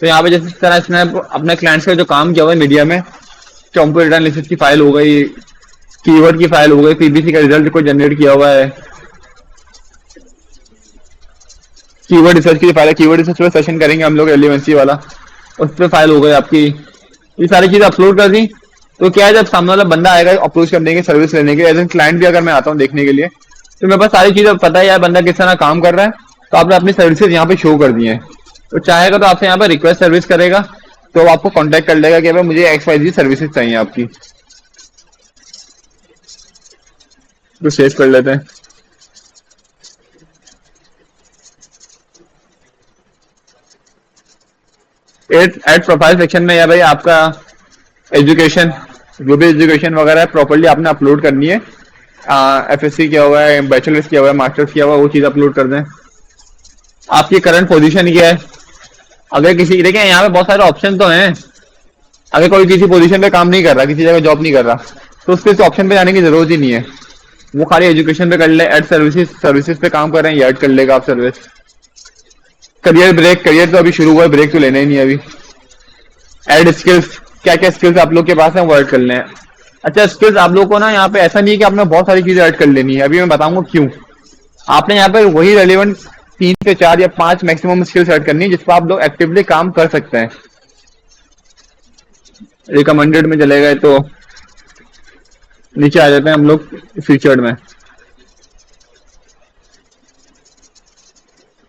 तो यहाँ पे जैसे इस तरह इसने अपने क्लाइंट्स का जो काम किया हुआ है मीडिया में, कंप्यूटर एनालिसिस की फाइल हो गई, कीवर्ड की फाइल हो गई, PPC का रिजल्ट को जनरेट किया हुआ है, कीवर्ड रिसर्च की फाइल है, कीवर्ड रिसर्च पे सेशन करेंगे हम लोग रेलेवेंसी वाला, उस पर फाइल हो गई आपकी। ये सारी चीजें अपलोड कर दी। तो क्या है, जब सामने वाला बंदा आएगा अप्रोच करने के, सर्विस लेने के, एज एन क्लाइंट भी अगर मैं आता हूँ देखने के लिए, तो मेरे पास सारी चीजें पता है यार बंदा किस तरह काम कर रहा है। तो आपने अपनी सर्विसेज यहाँ पे शो कर दी है। तो चाहेगा तो आपसे यहाँ पे रिक्वेस्ट सर्विस करेगा, तो वो आपको कांटेक्ट कर लेगा कि भाई मुझे XYZ सर्विसेज चाहिए आपकी। तो सेव कर लेते हैं। एड प्रोफाइल सेक्शन में या भाई आपका एजुकेशन, जो भी एजुकेशन वगैरह है प्रॉपर्ली आपने अपलोड करनी है। FSC किया हुआ है, बैचलर्स किया हुआ है, मास्टर्स किया हुआ है, वो चीज अपलोड कर दें। आपकी करंट पोजीशन क्या है। अगर किसी, देखिए यहाँ पे बहुत सारे ऑप्शन तो हैं। अगर कोई किसी पोजीशन पे काम नहीं कर रहा, किसी जगह जॉब नहीं कर रहा, तो उसके इस ऑप्शन पे जाने की जरूरत ही नहीं है। वो खाली एजुकेशन पे कर ले, एड सर्विसेज पे काम कर रहे हैं, ये ऐड कर लेगा आप सर्विस। करियर ब्रेक, करियर तो अभी शुरू हुआ है, ब्रेक तो लेना ही नहीं अभी। एड स्किल्स, क्या क्या स्किल्स आप लोग के पास है वो ऐड कर लें। अच्छा, स्किल्स आप लोग को ना यहाँ पे ऐसा नहीं है कि आपने बहुत सारी चीजें ऐड कर लेनी है, अभी मैं बताऊंगा क्यों। आपने यहाँ पे वही रेलिवेंट 3 से 4 या 5 मैक्सिमम स्किल्स ऐड करनी है जिस पर आप लोग एक्टिवली काम कर सकते हैं। रिकमेंडेड में चले गए तो नीचे आ जाते हैं हम लोग फीचर्ड में,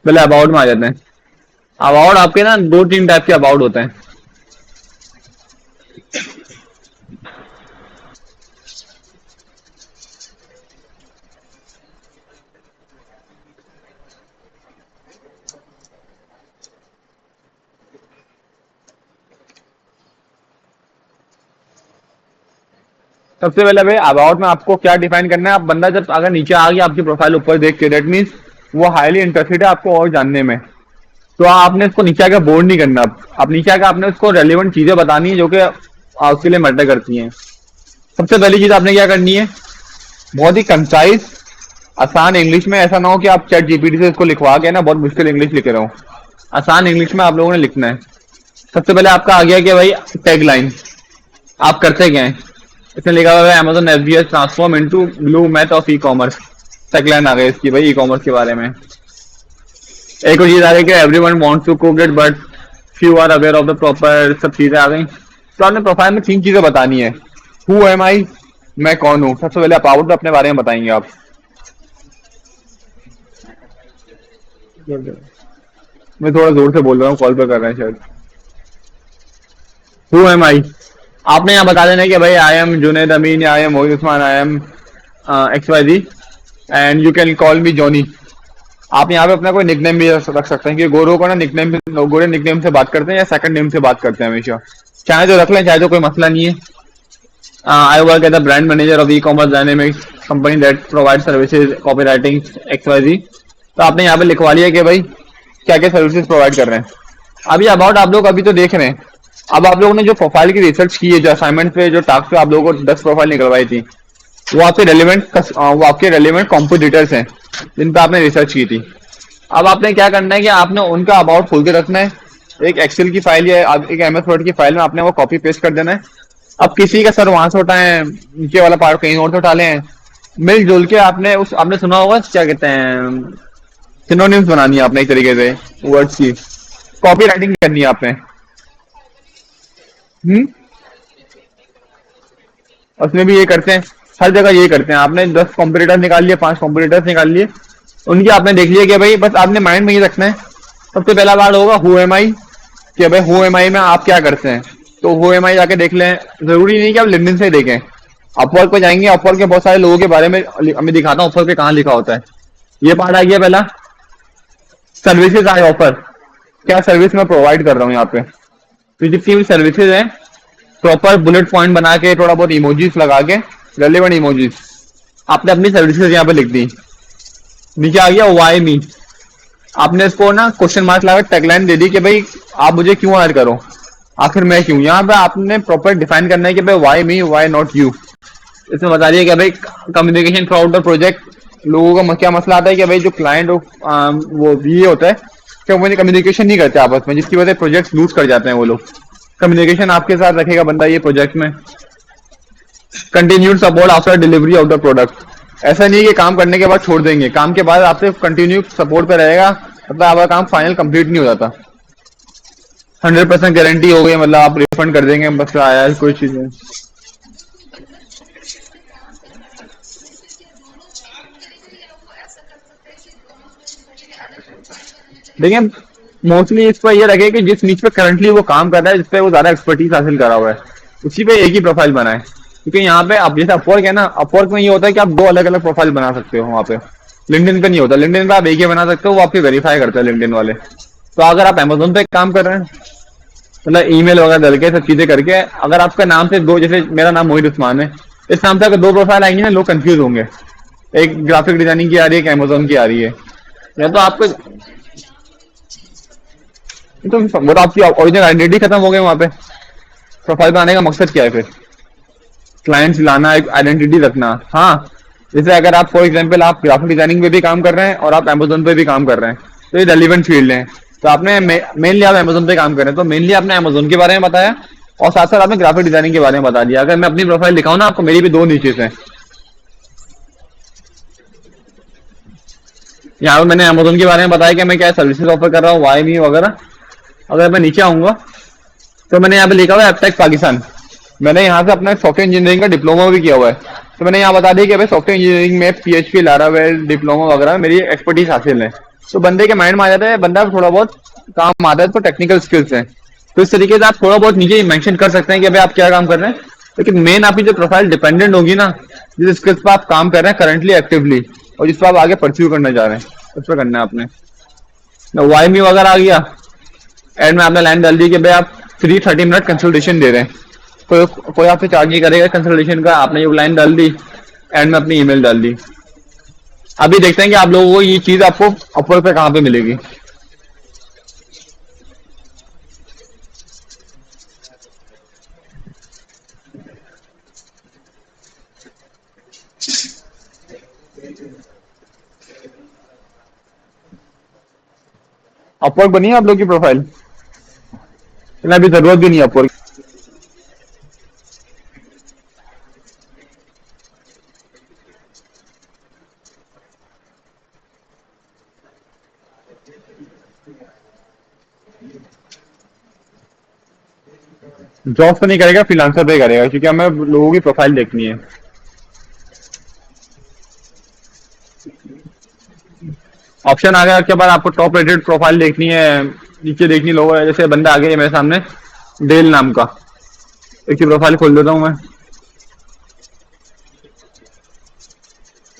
पहले अबाउट में आ जाते हैं। अबाउट आपके ना 2-3 टाइप के अबाउट होते हैं। सबसे पहले भाई अबाउट में आपको क्या डिफाइन करना है। आप बंदा जब अगर नीचे आ गया आपकी प्रोफाइल ऊपर देख के, दैट मीन्स वो हाईली इंटरेस्टेड है आपको और जानने में। तो आपने इसको नीचे आकर बोर्ड नहीं करना। आप नीचे आकर आपने उसको रेलिवेंट चीजें बतानी है जो कि उसके लिए मैटर करती हैं। सबसे पहली चीज आपने क्या करनी है, बहुत ही कंसाइज आसान इंग्लिश में, ऐसा ना हो कि आप चैट जीपीटी से इसको लिखवा के ना बहुत मुश्किल इंग्लिश लिख रहे हो, आसान इंग्लिश में आप लोगों ने लिखना है। सबसे पहले आपका आ गया कि भाई टैग लाइन, आप करते क्या है, इसमें लिखा हुआ है Amazon FBS transform into blue math of e commerce. Tagline आ गई इसकी भाई ई कॉमर्स के बारे में। एक और चीज आ गई कि everyone wants to cook it but few are aware of the proper, सब चीजें आ गई। तो आपने प्रोफाइल में 3 चीजें बतानी है। हु एम आई, मैं कौन हूँ। सबसे पहले अबाउट अपने बारे में बताएंगे आप। मैं थोड़ा जोर से बोल रहा हूँ, कॉल पे कर रहे हैं शायद। हु एम आई, आपने यहाँ बता देना है कि भाई आई एम जुनैद अमीन या I am Mohit Usman, I am XYZ and you can call me Johnny. आप यहाँ पे अपना कोई निकनेम भी रख सकते हैं, क्योंकि गोरों को ना निकनेम, गोरे निकनेम से बात करते हैं या सेकंड नेम से बात करते हैं हमेशा। चाहे तो रख लें, चाहे तो कोई मसला नहीं है। I work as the brand manager of e commerce dynamics company that provide services copy writing XYZ। तो आपने यहाँ पे लिखवा लिया कि भाई क्या क्या सर्विसेज प्रोवाइड कर रहे हैं। अभी अबाउट आप लोग अभी तो देख रहे हैं, अब आप लोगों ने जो प्रोफाइल की रिसर्च की है, जो असाइनमेंट पे जो टास्क पे आप लोगों को 10 प्रोफाइल निकलवाई थी, वो आपके रेलिवेंट कॉम्पिटिटर्स हैं जिन पे आपने रिसर्च की थी। अब आपने क्या करना है कि आपने उनका अबाउट खोल के रखना है, एक एक्सेल की फाइल या एक MS वर्ड की फाइल में आपने वो कॉपी पेस्ट कर देना है। अब किसी का सर वहां से उठाए, नीचे वाला पार्ट कहीं और से उठा लें, मिलजुल के आपने आपने सुना होगा क्या कहते हैं, सिनोनिम्स बनानी है आपने एक तरीके से वर्ड्स की, कॉपी राइटिंग करनी है आपने। उसमें भी ये करते हैं, हर जगह ये करते हैं। आपने 10 कॉम्पिटिटर निकाल लिए, 5 कॉम्पिटिटर्स निकाल लिए, उनकी आपने देख लिया कि भाई बस आपने माइंड में ये रखना है। सबसे पहला वर्ड होगा हु एम आई, कि भाई हु एम आई में आप क्या करते हैं। तो हु एम आई जाके देख लें, जरूरी नहीं कि आप लिंक्डइन से देखें, अपवर्क पे जाएंगे, अपवर्क के बहुत सारे लोगों के बारे में मैं दिखाता हूँ अपवर्क पे कहाँ लिखा होता है। ये पार्ट आ गया पहला, सर्विसेज आई ऑफर, क्या सर्विस मैं प्रोवाइड कर रहा हूँ यहाँ पे। तो जितनी भी सर्विसेज हैं प्रॉपर बुलेट पॉइंट बना के, थोड़ा बहुत इमोजीज लगा के, रेलेवेंट इमोजीज, आपने अपनी सर्विसेज यहाँ पे लिख दी। नीचे आ गया वाई मी, आपने इसको ना क्वेश्चन मार्क लगा टैगलाइन दे दी कि भाई आप मुझे क्यों हायर करो, आखिर मैं क्यों। यहाँ पे आपने प्रॉपर डिफाइन करना है कि भाई why me, why not you. इसमें बता दिया कि भाई communication throughout the project, लोगों का क्या मसला आता है कि भाई जो क्लाइंट वो ये होता है कि वो कम्युनिकेशन नहीं करते आपस में, जिसकी वजह से प्रोजेक्ट लूज कर जाते हैं वो लोग। कम्युनिकेशन आपके साथ रखेगा बंदा ये प्रोजेक्ट में। Continued support after delivery of the product, ऐसा नहीं है कि काम करने के बाद छोड़ देंगे, काम के बाद आपसे कंटिन्यू सपोर्ट पे रहेगा, मतलब आपका काम फाइनल कंप्लीट नहीं हो जाता। 100% गारंटी हो गई, मतलब आप रिफंड कर देंगे, बस आया कोई चीज नहीं। देखिए मोस्टली इस पर ये रखे कि जिस नीच पे करंटली वो काम कर रहा है, जिस पे वो ज्यादा एक्सपर्टीज हासिल करा हुआ है, उसी पे एक ही प्रोफाइल बनाए। क्योंकि यहाँ पे अब जैसे अपवर्क है ना, अपवर्क में ये होता है कि आप 2 अलग अलग प्रोफाइल बना सकते हो। वहाँ पे लिंक्डइन पे नहीं होता, लिंक्डइन पे आप एक ही बना सकते हो, वो आपकी वेरीफाई करते हैं लिंक्डइन वाले। तो अगर आप अमेजोन पे काम कर रहे हैं, मतलब ईमेल वगैरह डाल के सब चीजें करके, अगर आपका नाम से 2, जैसे मेरा नाम मोहित उस्मान है, इस नाम से अगर 2 प्रोफाइल आएंगी ना, लोग कंफ्यूज होंगे, एक ग्राफिक डिजाइनिंग की आ रही है, एक अमेजोन की आ रही है, या तो आपको तो वो तो आपकी ओरिजिनल आइडेंटिटी खत्म हो गई। वहां पे प्रोफाइल बनाने का मकसद क्या है फिर, क्लाइंट्स लाना, एक आइडेंटिटी रखना। हाँ, जैसे अगर आप फॉर एग्जांपल आप ग्राफिक डिजाइनिंग पे भी काम कर रहे हैं और आप अमेजोन पे भी काम कर रहे हैं, तो ये रेलिवेंट फील्ड है। तो आपने मेनली आप अमेजोन पे काम कर रहे हैं, तो मेनली आपने अमेजोन के बारे में बताया और साथ साथ आपने ग्राफिक डिजाइनिंग के बारे में बता दिया। अगर मैं अपनी प्रोफाइल दिखाऊं ना आपको, मेरी भी 2 नीचेस हैं। यहाँ पे मैंने अमेजोन के बारे में बताया कि मैं क्या सर्विसेज ऑफर कर रहा हूँ, वाई मी वगैरह। अगर मैं नीचे आऊंगा तो मैंने यहाँ पे लिखा हुआ है एपटेक पाकिस्तान, मैंने यहाँ से अपना सॉफ्टवेयर इंजीनियरिंग का डिप्लोमा भी किया हुआ है। तो मैंने यहाँ बता दिया कि भाई सॉफ्टवेयर इंजीनियरिंग में PHP, लारावेल, डिप्लोमा वगैरह मेरी एक्सपर्टीज हासिल है। तो बंदे के माइंड में आ जाता है, बंदा थोड़ा बहुत काम आता है, तो टेक्निकल स्किल्स हैं। तो इस तरीके से आप थोड़ा बहुत नीचे मेंशन कर सकते हैं कि भाई आप क्या काम कर रहे हैं, लेकिन मेन आपकी जो प्रोफाइल डिपेंडेंट होगी ना, जिस स्किल्स पर आप काम कर रहे हैं करंटली एक्टिवली, और जिस पर आप आगे परस्यू करना चाह रहे हैं, उस पर करना है आपने। वाई मी वगैरह आ गया, एंड में आपने लाइन डाल दी कि भाई आप फ्री 30 मिनट कंसल्टेशन दे रहे हैं, कोई आपसे चार्ज नहीं करेगा कंसल्टेशन का। आपने ये लाइन डाल दी, एंड में अपनी ईमेल डाल दी। अभी देखते हैं कि आप लोगों को ये चीज आपको अपवर्क पे कहाँ पे मिलेगी। अपवर्क बनी है आप लोग की प्रोफाइल? अभी जरूरत भी नहीं है अपवर्क। जॉब तो नहीं करेगा, फ्रीलांसर पे करेगा, क्योंकि हमें लोगों की प्रोफाइल देखनी है। ऑप्शन आ गया, उसके बाद आपको टॉप रेटेड प्रोफाइल देखनी है, नीचे देखनी लोगों, जैसे बंदा आ गया है मेरे सामने, डेल नाम का, इसकी प्रोफाइल खोल देता हूँ मैं।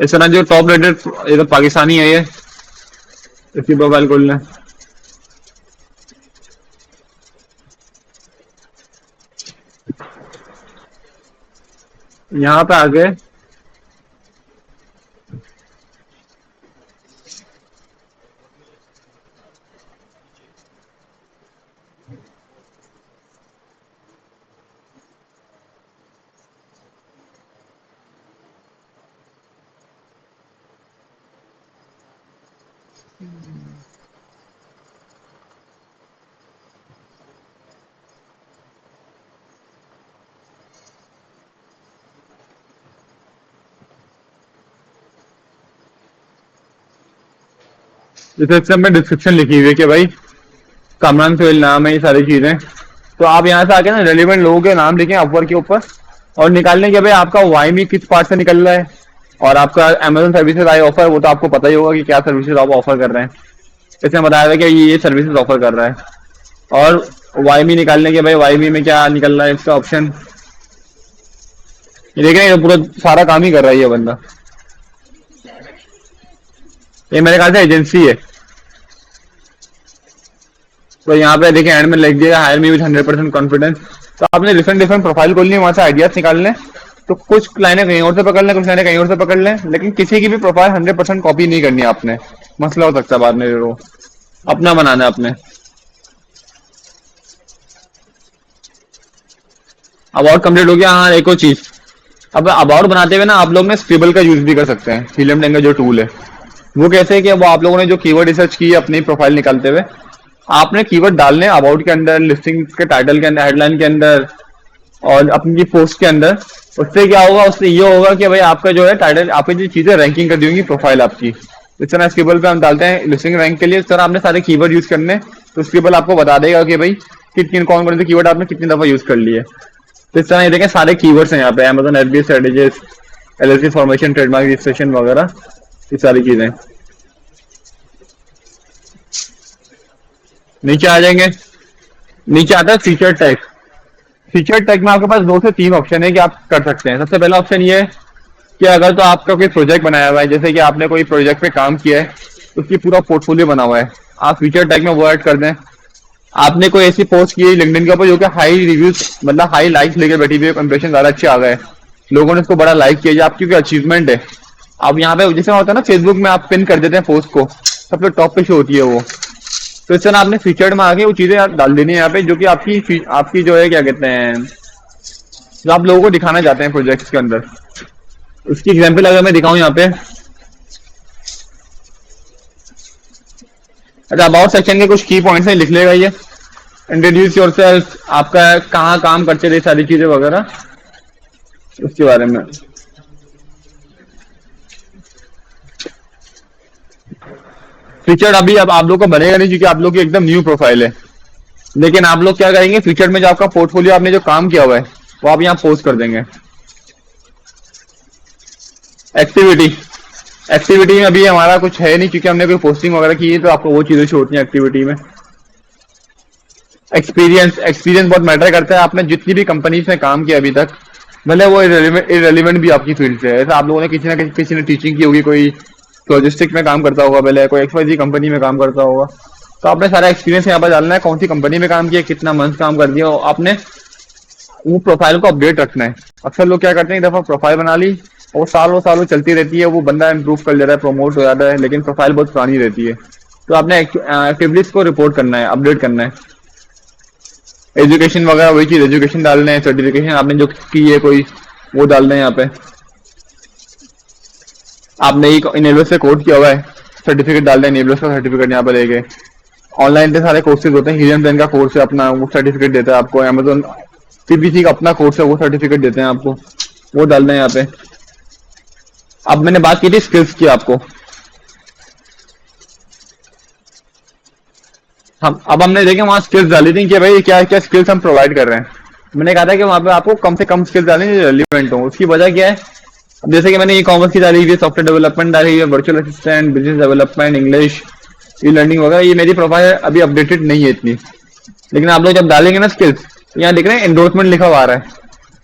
इस तरह जो टॉप रेटेड, ये तो पाकिस्तानी है, ये इसकी प्रोफाइल खोल लें। यहाँ पे आ गए, जैसे में डिस्क्रिप्शन लिखी हुई है कि भाई कामरान सोहेल नाम है, ये सारी चीजें। तो आप यहाँ से आके ना रेलिवेंट लोगों के नाम लिखें अपवर्क के ऊपर, और निकालने के भाई आपका वाईमी किस पार्ट से निकल रहा है, और आपका अमेजन सर्विसेज आई ऑफर, वो तो आपको पता ही होगा कि क्या सर्विसेज आप ऑफर कर रहे हैं। इसने बताया था कि ये सर्विसेज ऑफर कर रहा है। और वाईमी निकालने के भाई वाईमी में क्या निकल रहा है इसका ऑप्शन, ये देख रहे हैं, ये पूरा सारा काम ही कर रहा है ये बंदा। ये मेरे ख्याल से एजेंसी है। तो यहाँ पे देखिए एंड में लिख दिया हायर मी विद 100% कॉन्फिडेंस। तो आपने डिफरेंट डिफरेंट प्रोफाइल खोलनी है, वहां से आइडियाज निकाल लें। तो कुछ लाइनें कहीं और से पकड़ लें, कुछ लाइनें कहीं और से पकड़ लें, लेकिन किसी की भी प्रोफाइल 100% कॉपी नहीं करनी है आपने, मसला हो सकता है बाद में, वो अपना बनाना है आपने। अबाउट कंप्लीट हो गया। हाँ, एक और चीज, अब अबाउट बनाते हुए ना आप लोग ने स्क्रिबल का यूज भी कर सकते हैं। फिल्म डेंगा जो टूल है वो कैसे है कि वो आप लोगों ने जो कीवर्ड रिसर्च की है अपनी प्रोफाइल निकालते हुए, आपने कीवर्ड डालने अबाउट के अंदर, लिस्टिंग के टाइटल के अंदर, हेडलाइन के अंदर, और अपनी पोस्ट के अंदर। उससे क्या होगा, उससे ये होगा कि भाई आपका जो है टाइटल, आपकी जो चीजें रैंकिंग कर दी होंगी प्रोफाइल आपकी। इस तरह स्क्रिबल पे हम डालते हैं लिस्टिंग रैंक के लिए, इस तरह आपने सारे कीवर्ड यूज करने, तो स्क्रिबल आपको बता देगा कि भाई कितनी कौन कौन से कीवर्ड आपने कितनी दफा यूज कर लिए। तो इस तरह ये देखें सारे कीवर्ड्स हैं यहाँ पे, Amazon FB strategies, LLC formation, trademark registration वगैरह, ये सारी चीजें। नीचे आ जाएंगे, नीचे आता है फीचर टैग। फीचर टैग में आपके पास 2 से 3 ऑप्शन है कि आप कर सकते हैं। सबसे पहला ऑप्शन ये है कि अगर तो आपका कोई प्रोजेक्ट बनाया हुआ है, जैसे कि आपने कोई प्रोजेक्ट पे काम किया है, उसकी पूरा पोर्टफोलियो बना हुआ है, आप फीचर टैग में वो ऐड कर दें। आपने कोई ऐसी पोस्ट की है लिंक्डइन के ऊपर जो कि हाई रिव्यूज, मतलब हाई लाइक्स लेके बैठी हुई है, इंप्रेशन ज्यादा अच्छे आ गए, लोगों ने उसको बड़ा लाइक किया, आपकी अचीवमेंट है। अब यहाँ पे जैसे होता है ना फेसबुक में आप पिन कर देते हैं पोस्ट को, सबसे टॉप पे शो होती है वो। तो इस तरह आपने फीचर्ड में आके वो चीजें डाल देनी है यहाँ पे, जो कि आपकी जो है क्या कहते हैं, जो आप लोगों को दिखाना चाहते हैं प्रोजेक्ट्स के अंदर। उसकी एग्जांपल अगर मैं दिखाऊं यहाँ पे, अच्छा अबाउट सेक्शन के कुछ की पॉइंट्स हैं, लिख लेगा ये। इंट्रोड्यूस योरसेल्फ, आपका कहाँ काम करते थे, सारी चीजें वगैरह उसके बारे में। फीचर्ड अभी अब आप लोग को बनेगा नहीं, क्योंकि आप लोग की एकदम न्यू प्रोफाइल है। लेकिन आप लोग क्या करेंगे, फीचर्ड में जो आपका पोर्टफोलियो आपने जो काम किया हुआ है वो आप यहाँ पोस्ट कर देंगे। एक्टिविटी में अभी हमारा कुछ है नहीं, क्योंकि हमने कोई पोस्टिंग वगैरह की है, तो आपको वो चीजें शो होती हैं एक्टिविटी में। एक्सपीरियंस बहुत मैटर करता है। आपने जितनी भी कंपनीज में काम किया अभी तक, भले वो इरेलीवेंट भी आपकी फील्ड से है, ऐसा आप लोगों ने किसी ने टीचिंग की होगी, कोई लॉजिस्टिक में काम करता होगा, पहले कोई XYZ कंपनी में काम करता होगा, तो आपने सारा एक्सपीरियंस यहाँ पर डालना है, कौन सी कंपनी में काम किया, कितना मंथ काम कर दिया, आपने वो प्रोफाइल को अपडेट रखना है। अक्सर लोग क्या करते हैं, एक दफा प्रोफाइल बना ली और सालों चलती रहती है, वो बंदा इंप्रूव कर ले रहा है, प्रमोट हो जाता है, लेकिन प्रोफाइल बहुत पुरानी रहती है। तो आपने एक्टिविटीज को रिपोर्ट करना है, अपडेट करना है। एजुकेशन वगैरह वही चीज, एजुकेशन डालना है, सर्टिफिकेशन आपने जो की है कोई, वो डालना है यहाँ पे। आपने एक इनेबल्स से कोड किया हुआ है, सर्टिफिकेट डाल दिया, इनेबल्स का सर्टिफिकेट यहाँ पे लेके ऑनलाइन पे सारे कोर्सेज होते हैं, हीलियम पेन का कोर्स है अपना, वो सर्टिफिकेट देता है आपको, अमेजोन सीपीसी का अपना कोर्स है, वो सर्टिफिकेट देते हैं आपको, वो डाल दें यहाँ पे। अब मैंने बात की थी स्किल्स की आपको, हम अब हमने देखे वहाँ स्किल्स डाली थी कि भाई क्या क्या स्किल्स हम प्रोवाइड कर रहे हैं। मैंने कहा था कि वहाँ पे आपको कम से कम स्किल्स डालें जो रेलिवेंट हो। उसकी वजह क्या है, अब जैसे कि मैंने ई कॉमर्स की डाली हुई है, सॉफ्टवेयर डेवलपमेंट डाली हुई है, virtual assistant, business development, English, e learning वगैरह, ये मेरी प्रोफाइल अभी अपडेटेड नहीं है इतनी। लेकिन आप लोग जब डालेंगे ना स्किल्स, यहाँ देख रहे हैं एंडोर्समेंट लिखा हुआ आ रहा है,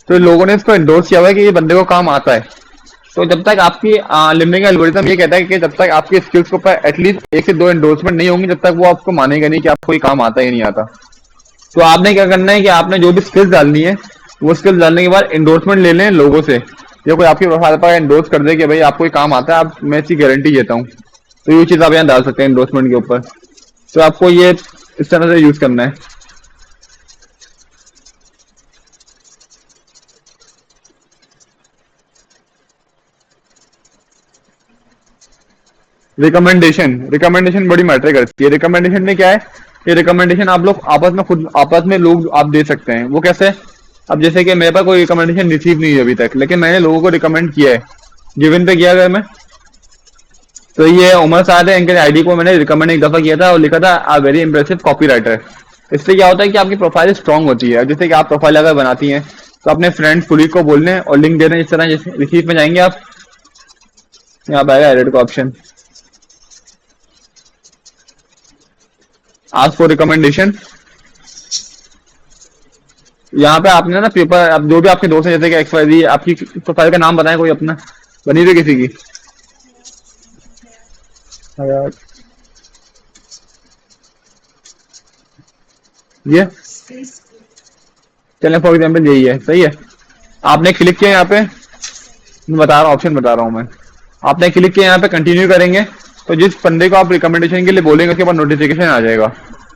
तो लोगों ने इसको एंडोर्स किया हुआ है कि ये बंदे को काम आता है। तो जब तक आपकी लिमिटिंग एल्गोरिथम ये कहता है कि जब तक आपकी स्किल्स के ऊपर एटलीस्ट 1 से 2 एंडोर्समेंट नहीं होंगी, जब तक वो आपको मानेगा नहीं कि आपको ये काम आता है या नहीं आता। तो आपने क्या करना है कि आपने जो भी स्किल्स डालनी है, वो स्किल्स डालने के बाद एंडोर्समेंट ले लें लोगों से, या कोई आपकी प्रोफाइल पर एंडोर्स कर दे कि भाई आपको ये काम आता है, आप मैं इसकी गारंटी देता हूँ, तो ये चीज आप यहाँ डाल सकते हैं एंडोर्समेंट के ऊपर। तो आपको ये इस तरह से यूज करना है। रिकमेंडेशन बड़ी मैटर करती है। रिकमेंडेशन में क्या है, ये रिकमेंडेशन आप लोग आपस में खुद आपस में लोग आप दे सकते हैं। वो कैसे, अब जैसे कि मेरे पास कोई रिकमेंडेशन रिसीव नहीं हुई अभी तक, लेकिन मैंने लोगों को रिकमेंड किया है, गिवन पे किया अगर मैं, तो ये उमर साहब है, इनके आईडी को मैंने रिकमेंड एक दफा किया था और लिखा था आ वेरी इंप्रेसिव कॉपी राइटर। इससे क्या होता है कि आपकी प्रोफाइल स्ट्रांग होती है। जैसे कि आप प्रोफाइल अगर बनाती हैं तो अपने फ्रेंड कुलीग को बोलने और लिंक दे दें, इस तरह जैसे रिसीव में जाएंगे आप, यहाँ पे आएगा एडिट का ऑप्शन, आस्क फॉर रिकमेंडेशन। यहाँ पे आपने ना पेपर, आप जो भी आपके दोस्त हैं जैसे कि XYZ, आपकी प्रोफाइल का नाम बताएं कोई अपना, बनी हुई किसी की। ये चलें फॉर एग्जाम्पल यही है, सही है। आपने क्लिक किया यहाँ पे, मैं बता रहा हूँ ऑप्शन बता रहा हूँ मैं, आपने क्लिक किया यहाँ पे कंटिन्यू करेंगे, तो जिस बंदे को आप रिकमेंडेशन के लिए बोलेंगे उसके बाद नोटिफिकेशन आ जाएगा।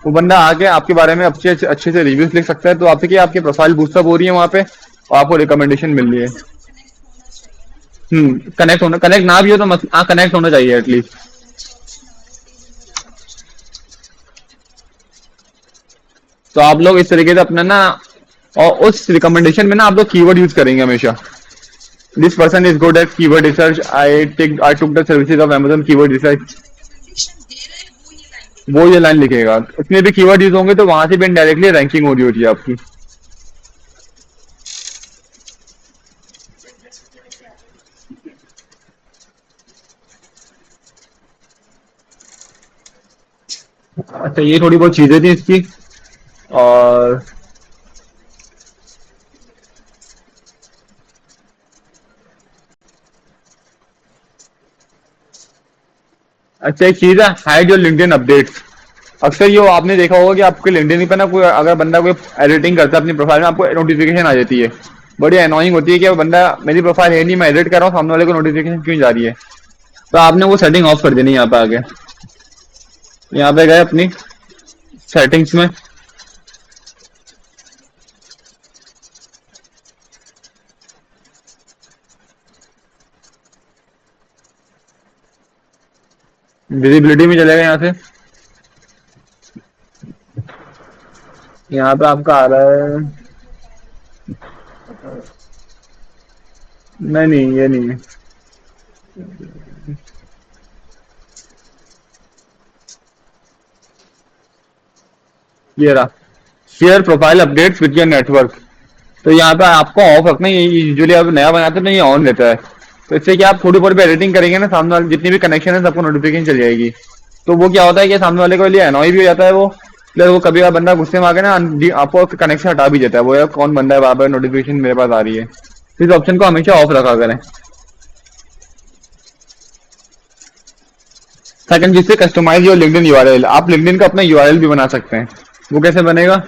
वो बंदा आके आपके बारे में अच्छे अच्छे से रिव्यूज लिख सकता है, तो आपसे क्या आपकी प्रोफाइल बूस्टअप हो रही है वहाँ पे और आपको रिकमेंडेशन मिल रही है। कनेक्ट होना, कनेक्ट ना भी हो तो हाँ कनेक्ट होना चाहिए एटलीस्ट। तो आप लोग इस तरीके से अपना ना, और उस रिकमेंडेशन में ना आप लोग कीवर्ड यूज करेंगे हमेशा। This person is good at keyword research, I took the services of Amazon keyword research, वो ये लाइन लिखेगा। इसमें भी कीवर्ड यूज होंगे तो वहां से भी इनडायरेक्टली रैंकिंग हो रही होती है आपकी। अच्छा, ये थोड़ी बहुत चीजें थी इसकी। और अच्छा, एक चीज है, हाइड योर लिंक्डइन अपडेट्स। अक्सर ये आपने देखा होगा कि आपके लिंक्डइन पे ना कोई अगर बंदा कोई एडिटिंग करता है अपनी प्रोफाइल में, आपको नोटिफिकेशन आ जाती है। बड़ी अनोइंग होती है कि वो बंदा, मेरी प्रोफाइल है नहीं, मैं एडिट कर रहा हूँ, सामने वाले को नोटिफिकेशन क्यों जा रही है। तो आपने वो सेटिंग ऑफ कर देनी है। यहाँ पे आगे, यहाँ पे गए अपनी सेटिंग्स में, विजिबिलिटी में चले गए। यहाँ से यहाँ पे आपका आ रहा है, नहीं नहीं ये नहीं है, ये रहा, share profile updates with your network. तो यहाँ पे आपको ऑफ रखना है, ये यूजुअली आप नया बनाते हैं तो ये ऑन रहता है। तो इससे क्या, आप थोड़ी बहुत भी एडिटिंग करेंगे ना, सामने वाले जितनी भी कनेक्शन है सबको नोटिफिकेशन चल जाएगी। तो वो क्या होता है कि सामने वाले को लिए अनॉय भी हो जाता है वो, प्लस वो कभी बंदा गुस्से में आके ना आपको कनेक्शन हटा भी देता है, वो यार कौन बंदा है, बार बार नोटिफिकेशन मेरे पास आ रही है। इस ऑप्शन को हमेशा ऑफ रखा करें। सेकंड, जिससे कस्टमाइज योर लिंक्डइन यूआरएल, आप लिंक्डइन का अपना यूआरएल भी बना सकते हैं। वो कैसे बनेगा,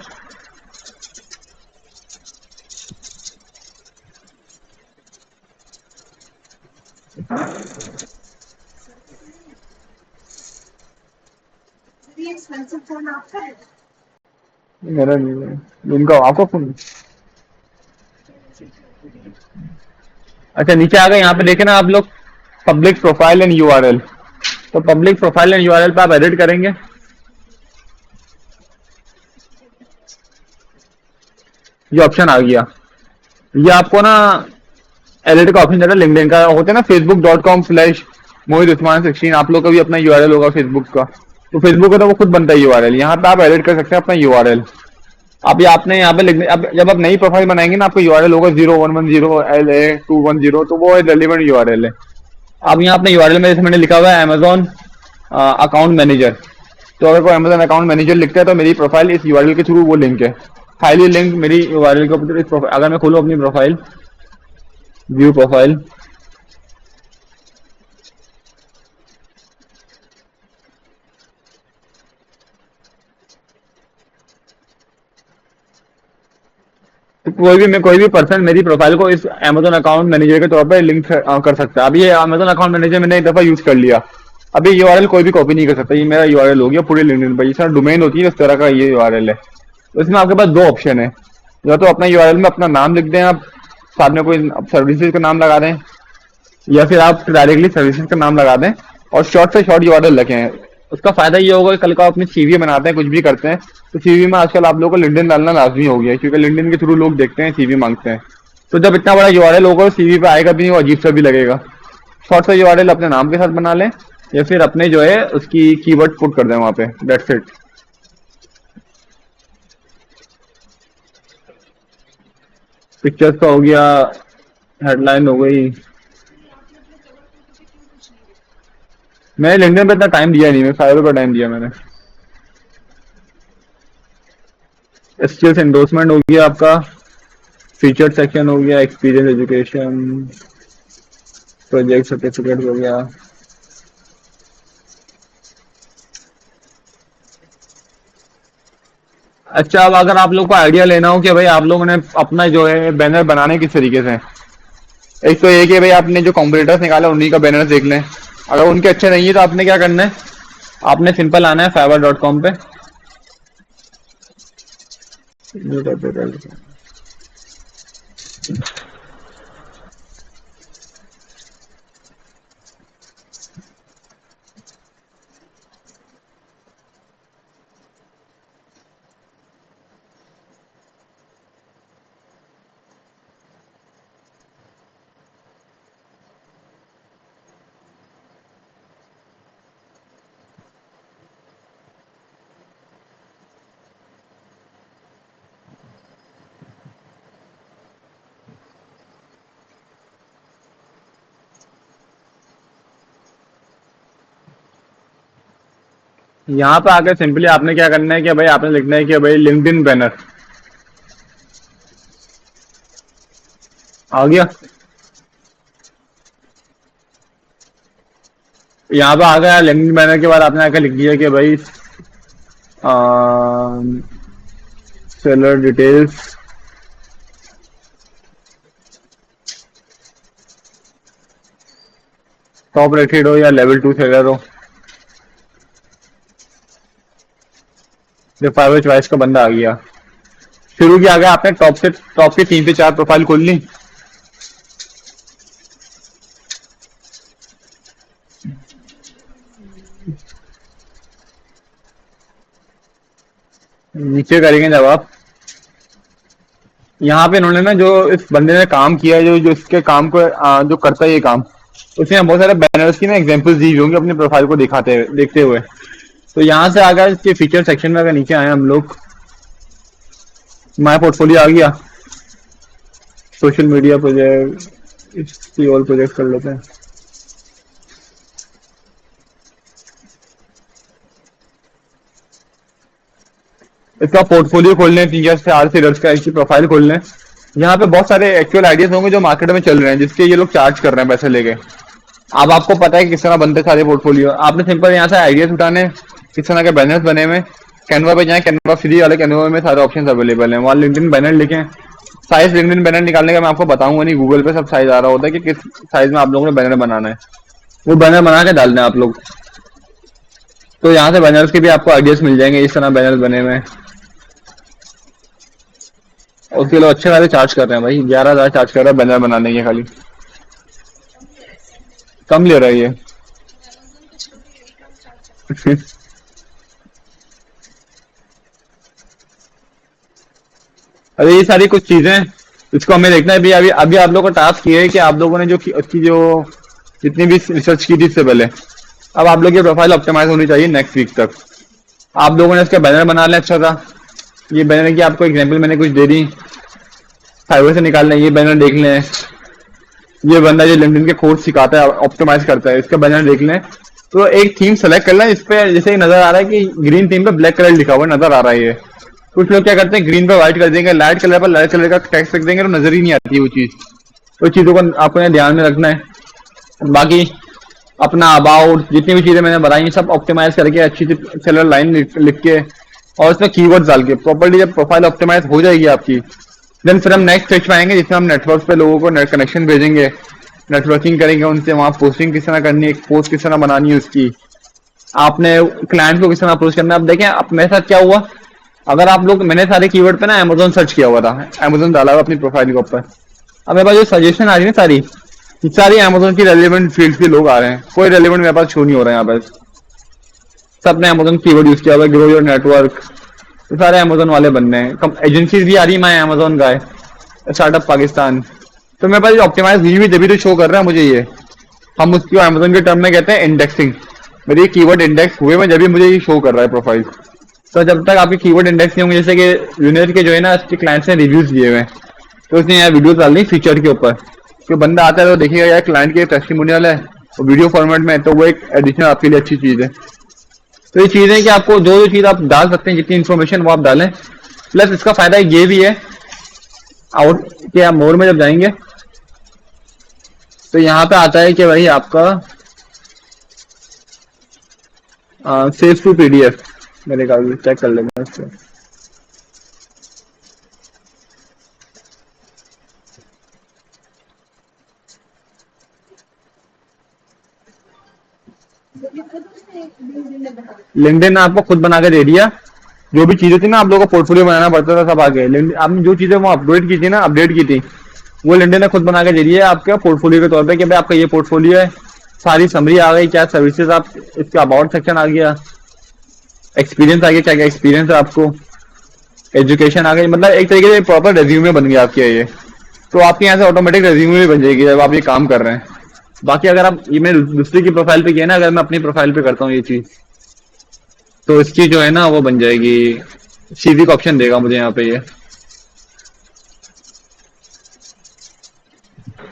मेरा नहीं है, इनका आपको फोन। अच्छा, नीचे आ गए, यहाँ पे देखे ना आप लोग, पब्लिक प्रोफाइल एंड यूआरएल। तो पब्लिक प्रोफाइल एंड यूआरएल पे आप एडिट करेंगे, ये ऑप्शन आ गया। ये आपको ना एडिट का ऑप्शन देता है लिंक्डइन का, होता है ना facebook.com/mohit-16। आप लोग का भी अपना यूआरएल होगा फेसबुक का, तो फेसबुक का तो वो खुद बनता है यूआरएल। यहाँ पे आप एडिट कर सकते हैं अपना यूआरएल। अब ये आपने यहाँ पे लिखने, अब जब आप नई प्रोफाइल बनाएंगे ना, आपको यूआरएल होगा 0110LA210, तो वो रेलिवेंट यूआरएल है। अब यहाँ अपने यूआरएल में जैसे मैंने लिखा हुआ है अमेजोन अकाउंट मैनेजर, तो अगर कोई अमेजोन अकाउंट मैनेजर लिखता है तो मेरी प्रोफाइल इस यूआरएल के थ्रू वो लिंक है, हाईली लिंक मेरी यूआरएल के ऊपर। अगर मैं खोलूँ अपनी प्रोफाइल, व्यू प्रोफाइल, तो कोई भी पर्सन मेरी प्रोफाइल को इस अमेजोन अकाउंट मैनेजर के तौर पर लिंक कर सकता है। अब ये अमेजोन अकाउंट मैनेजर मैंने एक दफा यूज कर लिया, अब ये यूआरएल कोई भी कॉपी नहीं कर सकता। ये मेरा यूआरएल हो गया पूरे लिंक्डइन पर, जिस तरह डोमेन होती है उस तरह का ये यूआरएल है। तो इसमें आपके पास दो ऑप्शन है, या तो अपना यूआरएल में अपना नाम लिख दें आप, साथ में कोई सर्विसेज का नाम लगा दें, या फिर आप डायरेक्टली सर्विसेज का नाम लगा दें और शॉर्ट से शॉर्ट यूआरएल रखें। उसका फायदा ये होगा कि कल को आप अपनी सीवी बनाते हैं, कुछ भी करते हैं, तो सीवी में आजकल आप लोगों को लिंक्डइन डालना लाजमी हो गया है, क्योंकि लिंक्डइन के थ्रू लोग देखते हैं, सीवी मांगते हैं। तो जब इतना बड़ा यूआरएल होगा सीवी पे आएगा भी नहीं, वो अजीब सा भी लगेगा। शॉर्ट सा यूआरएल अपने नाम के साथ बना लें, या फिर अपने जो है उसकी कीवर्ड पुट कर दें वहां पे, दैट्स इट। पिक्चर्स का हो गया, हेडलाइन हो गई। मैंने लिंक्डइन पे इतना टाइम दिया नहीं, मैं फाइवर का टाइम दिया मैंने। स्किल्स एंडोर्समेंट हो गया आपका, फीचर सेक्शन हो गया, एक्सपीरियंस एजुकेशन, प्रोजेक्ट सर्टिफिकेट हो गया। अच्छा, अब अगर आप लोग को आइडिया लेना हो कि भाई आप लोगों ने अपना जो है बैनर बनाने किस तरीके से, एक तो ये कि भाई आपने जो कॉम्पिटिटर्स निकाला उन्हीं का बैनर देख लें। अगर उनके अच्छे नहीं है तो आपने क्या करना है, आपने सिंपल आना है fiverr.com पे, यहाँ पे आकर सिंपली आपने क्या करना है कि भाई आपने लिखना है कि भाई लिंक्डइन बैनर आ गया। यहाँ पे आ गया लिंक्डइन बैनर के बाद आपने आकर लिख दिया कि भाई सेलर डिटेल्स, टॉप रेटेड हो या लेवल 2 सेलर हो, जो फाइवर चॉइस का बंदा आ गया। शुरू किया गया, आपने टॉप के 3 से 4 प्रोफाइल खोल ली। नीचे करेंगे जब आप, यहाँ पे इन्होंने ना जो इस बंदे ने काम किया, जो इसके काम को जो करता है ये काम, उसने बहुत सारे बैनर्स की ना एग्जांपल्स दी होंगी अपने प्रोफाइल को देखते हुए। तो यहाँ से आकर इसके फीचर सेक्शन में अगर नीचे आए हम लोग, माय पोर्टफोलियो आ गया, सोशल मीडिया प्रोजेक्ट, इसकी ऑल प्रोजेक्ट कर लेते हैं। इसका पोर्टफोलियो खोल लें, 3 से 4 सीलर्स का इसकी प्रोफाइल खोल लें। यहाँ पे बहुत सारे एक्चुअल आइडियाज होंगे जो मार्केट में चल रहे हैं, जिसके ये लोग चार्ज कर रहे हैं पैसे लेके। अब आपको पता है कि किस तरह बनते सारे पोर्टफोलियो। आपने सिंपल यहाँ से आइडियाज उठाने, किस तरह के बैनर्स बने हुए, कैनवा पे जाएं, कैनवा फ्री वाले कैनवा में सारे ऑप्शन अवेलेबल हैं, वहाँ लिंक्डइन बैनर लिखें। साइज लिंक्डइन बैनर निकालने का मैं आपको बताऊंगा नहीं, गूगल पे सब साइज आ रहा होता है कि किस साइज में आप लोगों ने बैनर बनाना है, वो बैनर बना के डालना है आप लोग। तो यहाँ से बैनर्स के भी आपको आइडियाज मिल जाएंगे, इस तरह बैनर बने हुए हैं। उसके लोग अच्छे खासे चार्ज कर रहे हैं भाई, 11,000 चार्ज कर रहे हैं बैनर बनाने के खाली। कम ले रहा है ये। अरे ये सारी कुछ चीजें इसको हमें देखना है भी। अभी अभी आप लोगों का टास्क ये है कि आप लोगों ने जो उसकी जो जितनी भी रिसर्च की थी इससे पहले, अब आप लोग की प्रोफाइल ऑप्टिमाइज होनी चाहिए नेक्स्ट वीक तक। आप लोगों ने इसका बैनर बना लिया अच्छा था। ये बैनर की आपको एग्जांपल मैंने कुछ दे दी, फाइवर से निकाल लें। ये बैनर देख लें, ये बंदा जो लिंक्डइन के कोर्स सिखाता है, ऑप्टिमाइज करता है, इसका बैनर देख लें। तो एक थीम सेलेक्ट कर लें। इस पे जैसे नजर आ रहा है कि ग्रीन थीम पे ब्लैक कलर लिखा हुआ नजर आ रहा है। ये कुछ लोग क्या करते हैं, ग्रीन पे व्हाइट कर देंगे, लाइट कलर पर लाइट कलर का टेक्स्ट रख देंगे, तो नजर ही नहीं आती वो चीज। तो चीजों को आपको ध्यान में रखना है। बाकी अपना अबाउट जितनी भी चीजें मैंने बताई सब ऑप्टिमाइज करके अच्छी सी सेलर लाइन लिख के और उसमें कीवर्ड डाल के प्रॉपर्ली जब प्रोफाइल ऑप्टिमाइज हो जाएगी आपकी, देन फिर हम नेक्स्ट स्टेज पे आएंगे जिसमें हम नेटवर्क पे लोगों को नेट कनेक्शन भेजेंगे, नेटवर्किंग करेंगे उनसे, वहां पोस्टिंग किस तरह करनी है, पोस्ट किस तरह बनानी है उसकी, आपने क्लाइंट को किस तरह अप्रोच करना है। अब देखें अब मेरे साथ क्या हुआ, अगर आप लोग, मैंने सारे कीवर्ड पे ना अमेजोन सर्च किया हुआ था, अमेजोन डाला हुआ अपनी प्रोफाइल के ऊपर। अब मेरे पास जो सजेशन आ रही है सारी सारी अमेजोन की रेलिवेंट फील्ड के लोग आ रहे हैं, कोई रेलिवेंट मेरे पास शो नहीं हो रहा है यहाँ पे। सबने अमेजोन कीवर्ड यूज किया हुआ है, ग्रो योर नेटवर्क, ये सारे अमेजोन वाले बनने हैं। एजेंसीज भी आ रही है, मैं अमेजोन का है, स्टार्टअप पाकिस्तान। तो मेरे पास ऑप्टिमाइज हुई भी तभी तो शो कर रहा है मुझे ये। हम उसकी अमेजोन के टर्म में कहते हैं इंडेक्सिंग। मेरे कीवर्ड इंडेक्स हुए में जब भी मुझे ये शो कर रहा है प्रोफाइल। तो जब तक आपके कीवर्ड इंडेक्स नहीं होंगे, जैसे कि यूनियर के जो है ना उसके क्लाइंट्स ने रिव्यूज दिए हुए हैं, तो उसने यहाँ वीडियो डाल दी फीचर के ऊपर, तो बंदा आता है तो देखेगा यार क्लाइंट के टेस्टिमोनियल है और वीडियो फॉर्मेट में, तो वो एक एडिशनल आपके लिए अच्छी चीज है। तो ये चीज है कि आपको जो जो चीज आप डाल सकते हैं, जितनी इन्फॉर्मेशन वो आप डालें। प्लस इसका फायदा ये भी है आउट कि आप मोर में जब जाएंगे तो यहाँ पे आता है कि भाई आपका सेव टू पीडीएफ, मेरे ख्याल से चेक कर लेंगे इसको। लिंक्डइन ने आपको खुद बना के दे दिया। जो भी चीजें थी ना आप लोगों को पोर्टफोलियो बनाना पड़ता था, सब आ गए। आपने जो चीजें वो अपडेट की थी ना, अपडेट की थी, वो लिंक्डइन ने खुद बना के दे दी है आपके पोर्टफोलियो के तौर पे कि भाई आपका ये पोर्टफोलियो है, सारी समरी आ गई, क्या सर्विसेज आप, इसका अबाउट सेक्शन आ गया, एक्सपीरियंस आ गया, क्या क्या एक्सपीरियंस है आपको, एजुकेशन आ गई। मतलब एक तरीके से प्रॉपर रेज्यूमे बन गया आपके ये। तो आपके यहाँ से ऑटोमेटिक रेज्यूमे भी बन जाएगी जब आप ये काम कर रहे हैं। बाकी अगर आप ये मैं दूसरी की प्रोफाइल पे किया ना, अगर मैं अपनी प्रोफाइल पे करता हूँ ये चीज, तो इसकी जो है ना वो बन जाएगी, सीवी का ऑप्शन देगा मुझे यहाँ पे ये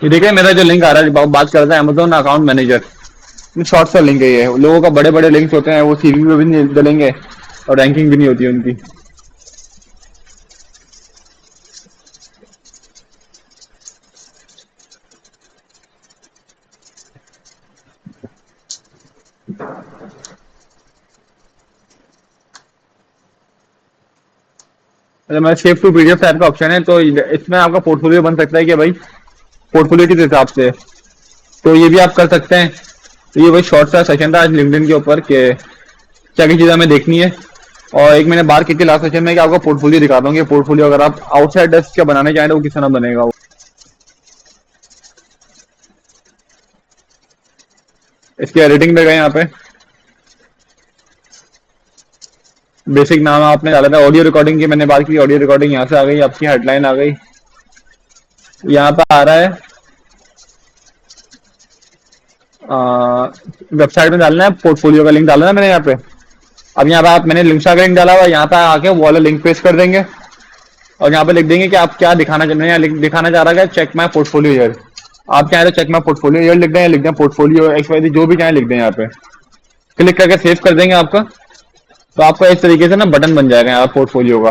देखिए मेरा जो लिंक आ रहा है, बात करता है अमेजोन अकाउंट मैनेजर, शॉर्ट सा लिंक है ये। लोगों का बड़े बड़े लिंक्स होते हैं, वो सीवी में भी नहीं डलेंगे और रैंकिंग भी नहीं होती है उनकी। अगर मैं सेव टू पीडीएफ टाइप का ऑप्शन है, तो इसमें आपका पोर्टफोलियो बन सकता है कि भाई पोर्टफोलियो के हिसाब से, तो ये भी आप कर सकते हैं। तो ये वही शॉर्ट सा सेशन था आज लिंक्डइन के ऊपर कि क्या क्या चीजें हमें देखनी है। और एक मैंने बात की थी लास्ट सेशन में कि आपको पोर्टफोलियो दिखाता हूँ कि पोर्टफोलियो अगर आप आउटसाइड डेस्क क्या बनाने चाहें तो वो किस तरह बनेगा वो। इसकी एडिटिंग पे गए, यहाँ पे बेसिक नाम आपने डाला था, ऑडियो रिकॉर्डिंग की मैंने बात की, ऑडियो रिकॉर्डिंग यहाँ से आ गई, आपकी हेडलाइन आ गई, यहाँ पे आ रहा है वेबसाइट में डालना है, पोर्टफोलियो का लिंक डालना है मैंने यहाँ पे। अब यहाँ पे आप, मैंने लिंक का लिंक डाला हुआ, यहाँ पे आके वो वाला लिंक पेस्ट कर देंगे और यहाँ पे लिख देंगे कि आप क्या दिखाना चाह रहे हैं। दिखाना चाह रहा है चेक माय पोर्टफोलियो ईयर, आप चाहें तो चेक माय पोर्टफोलियो ईयर लिख दें, लिख दें पोर्टफोलियो XYZ जो भी चाहें लिख दें। यहाँ पे क्लिक करके सेव कर देंगे आपका, तो आपका इस तरीके से ना बटन बन जाएगा यहाँ पोर्टफोलियो का।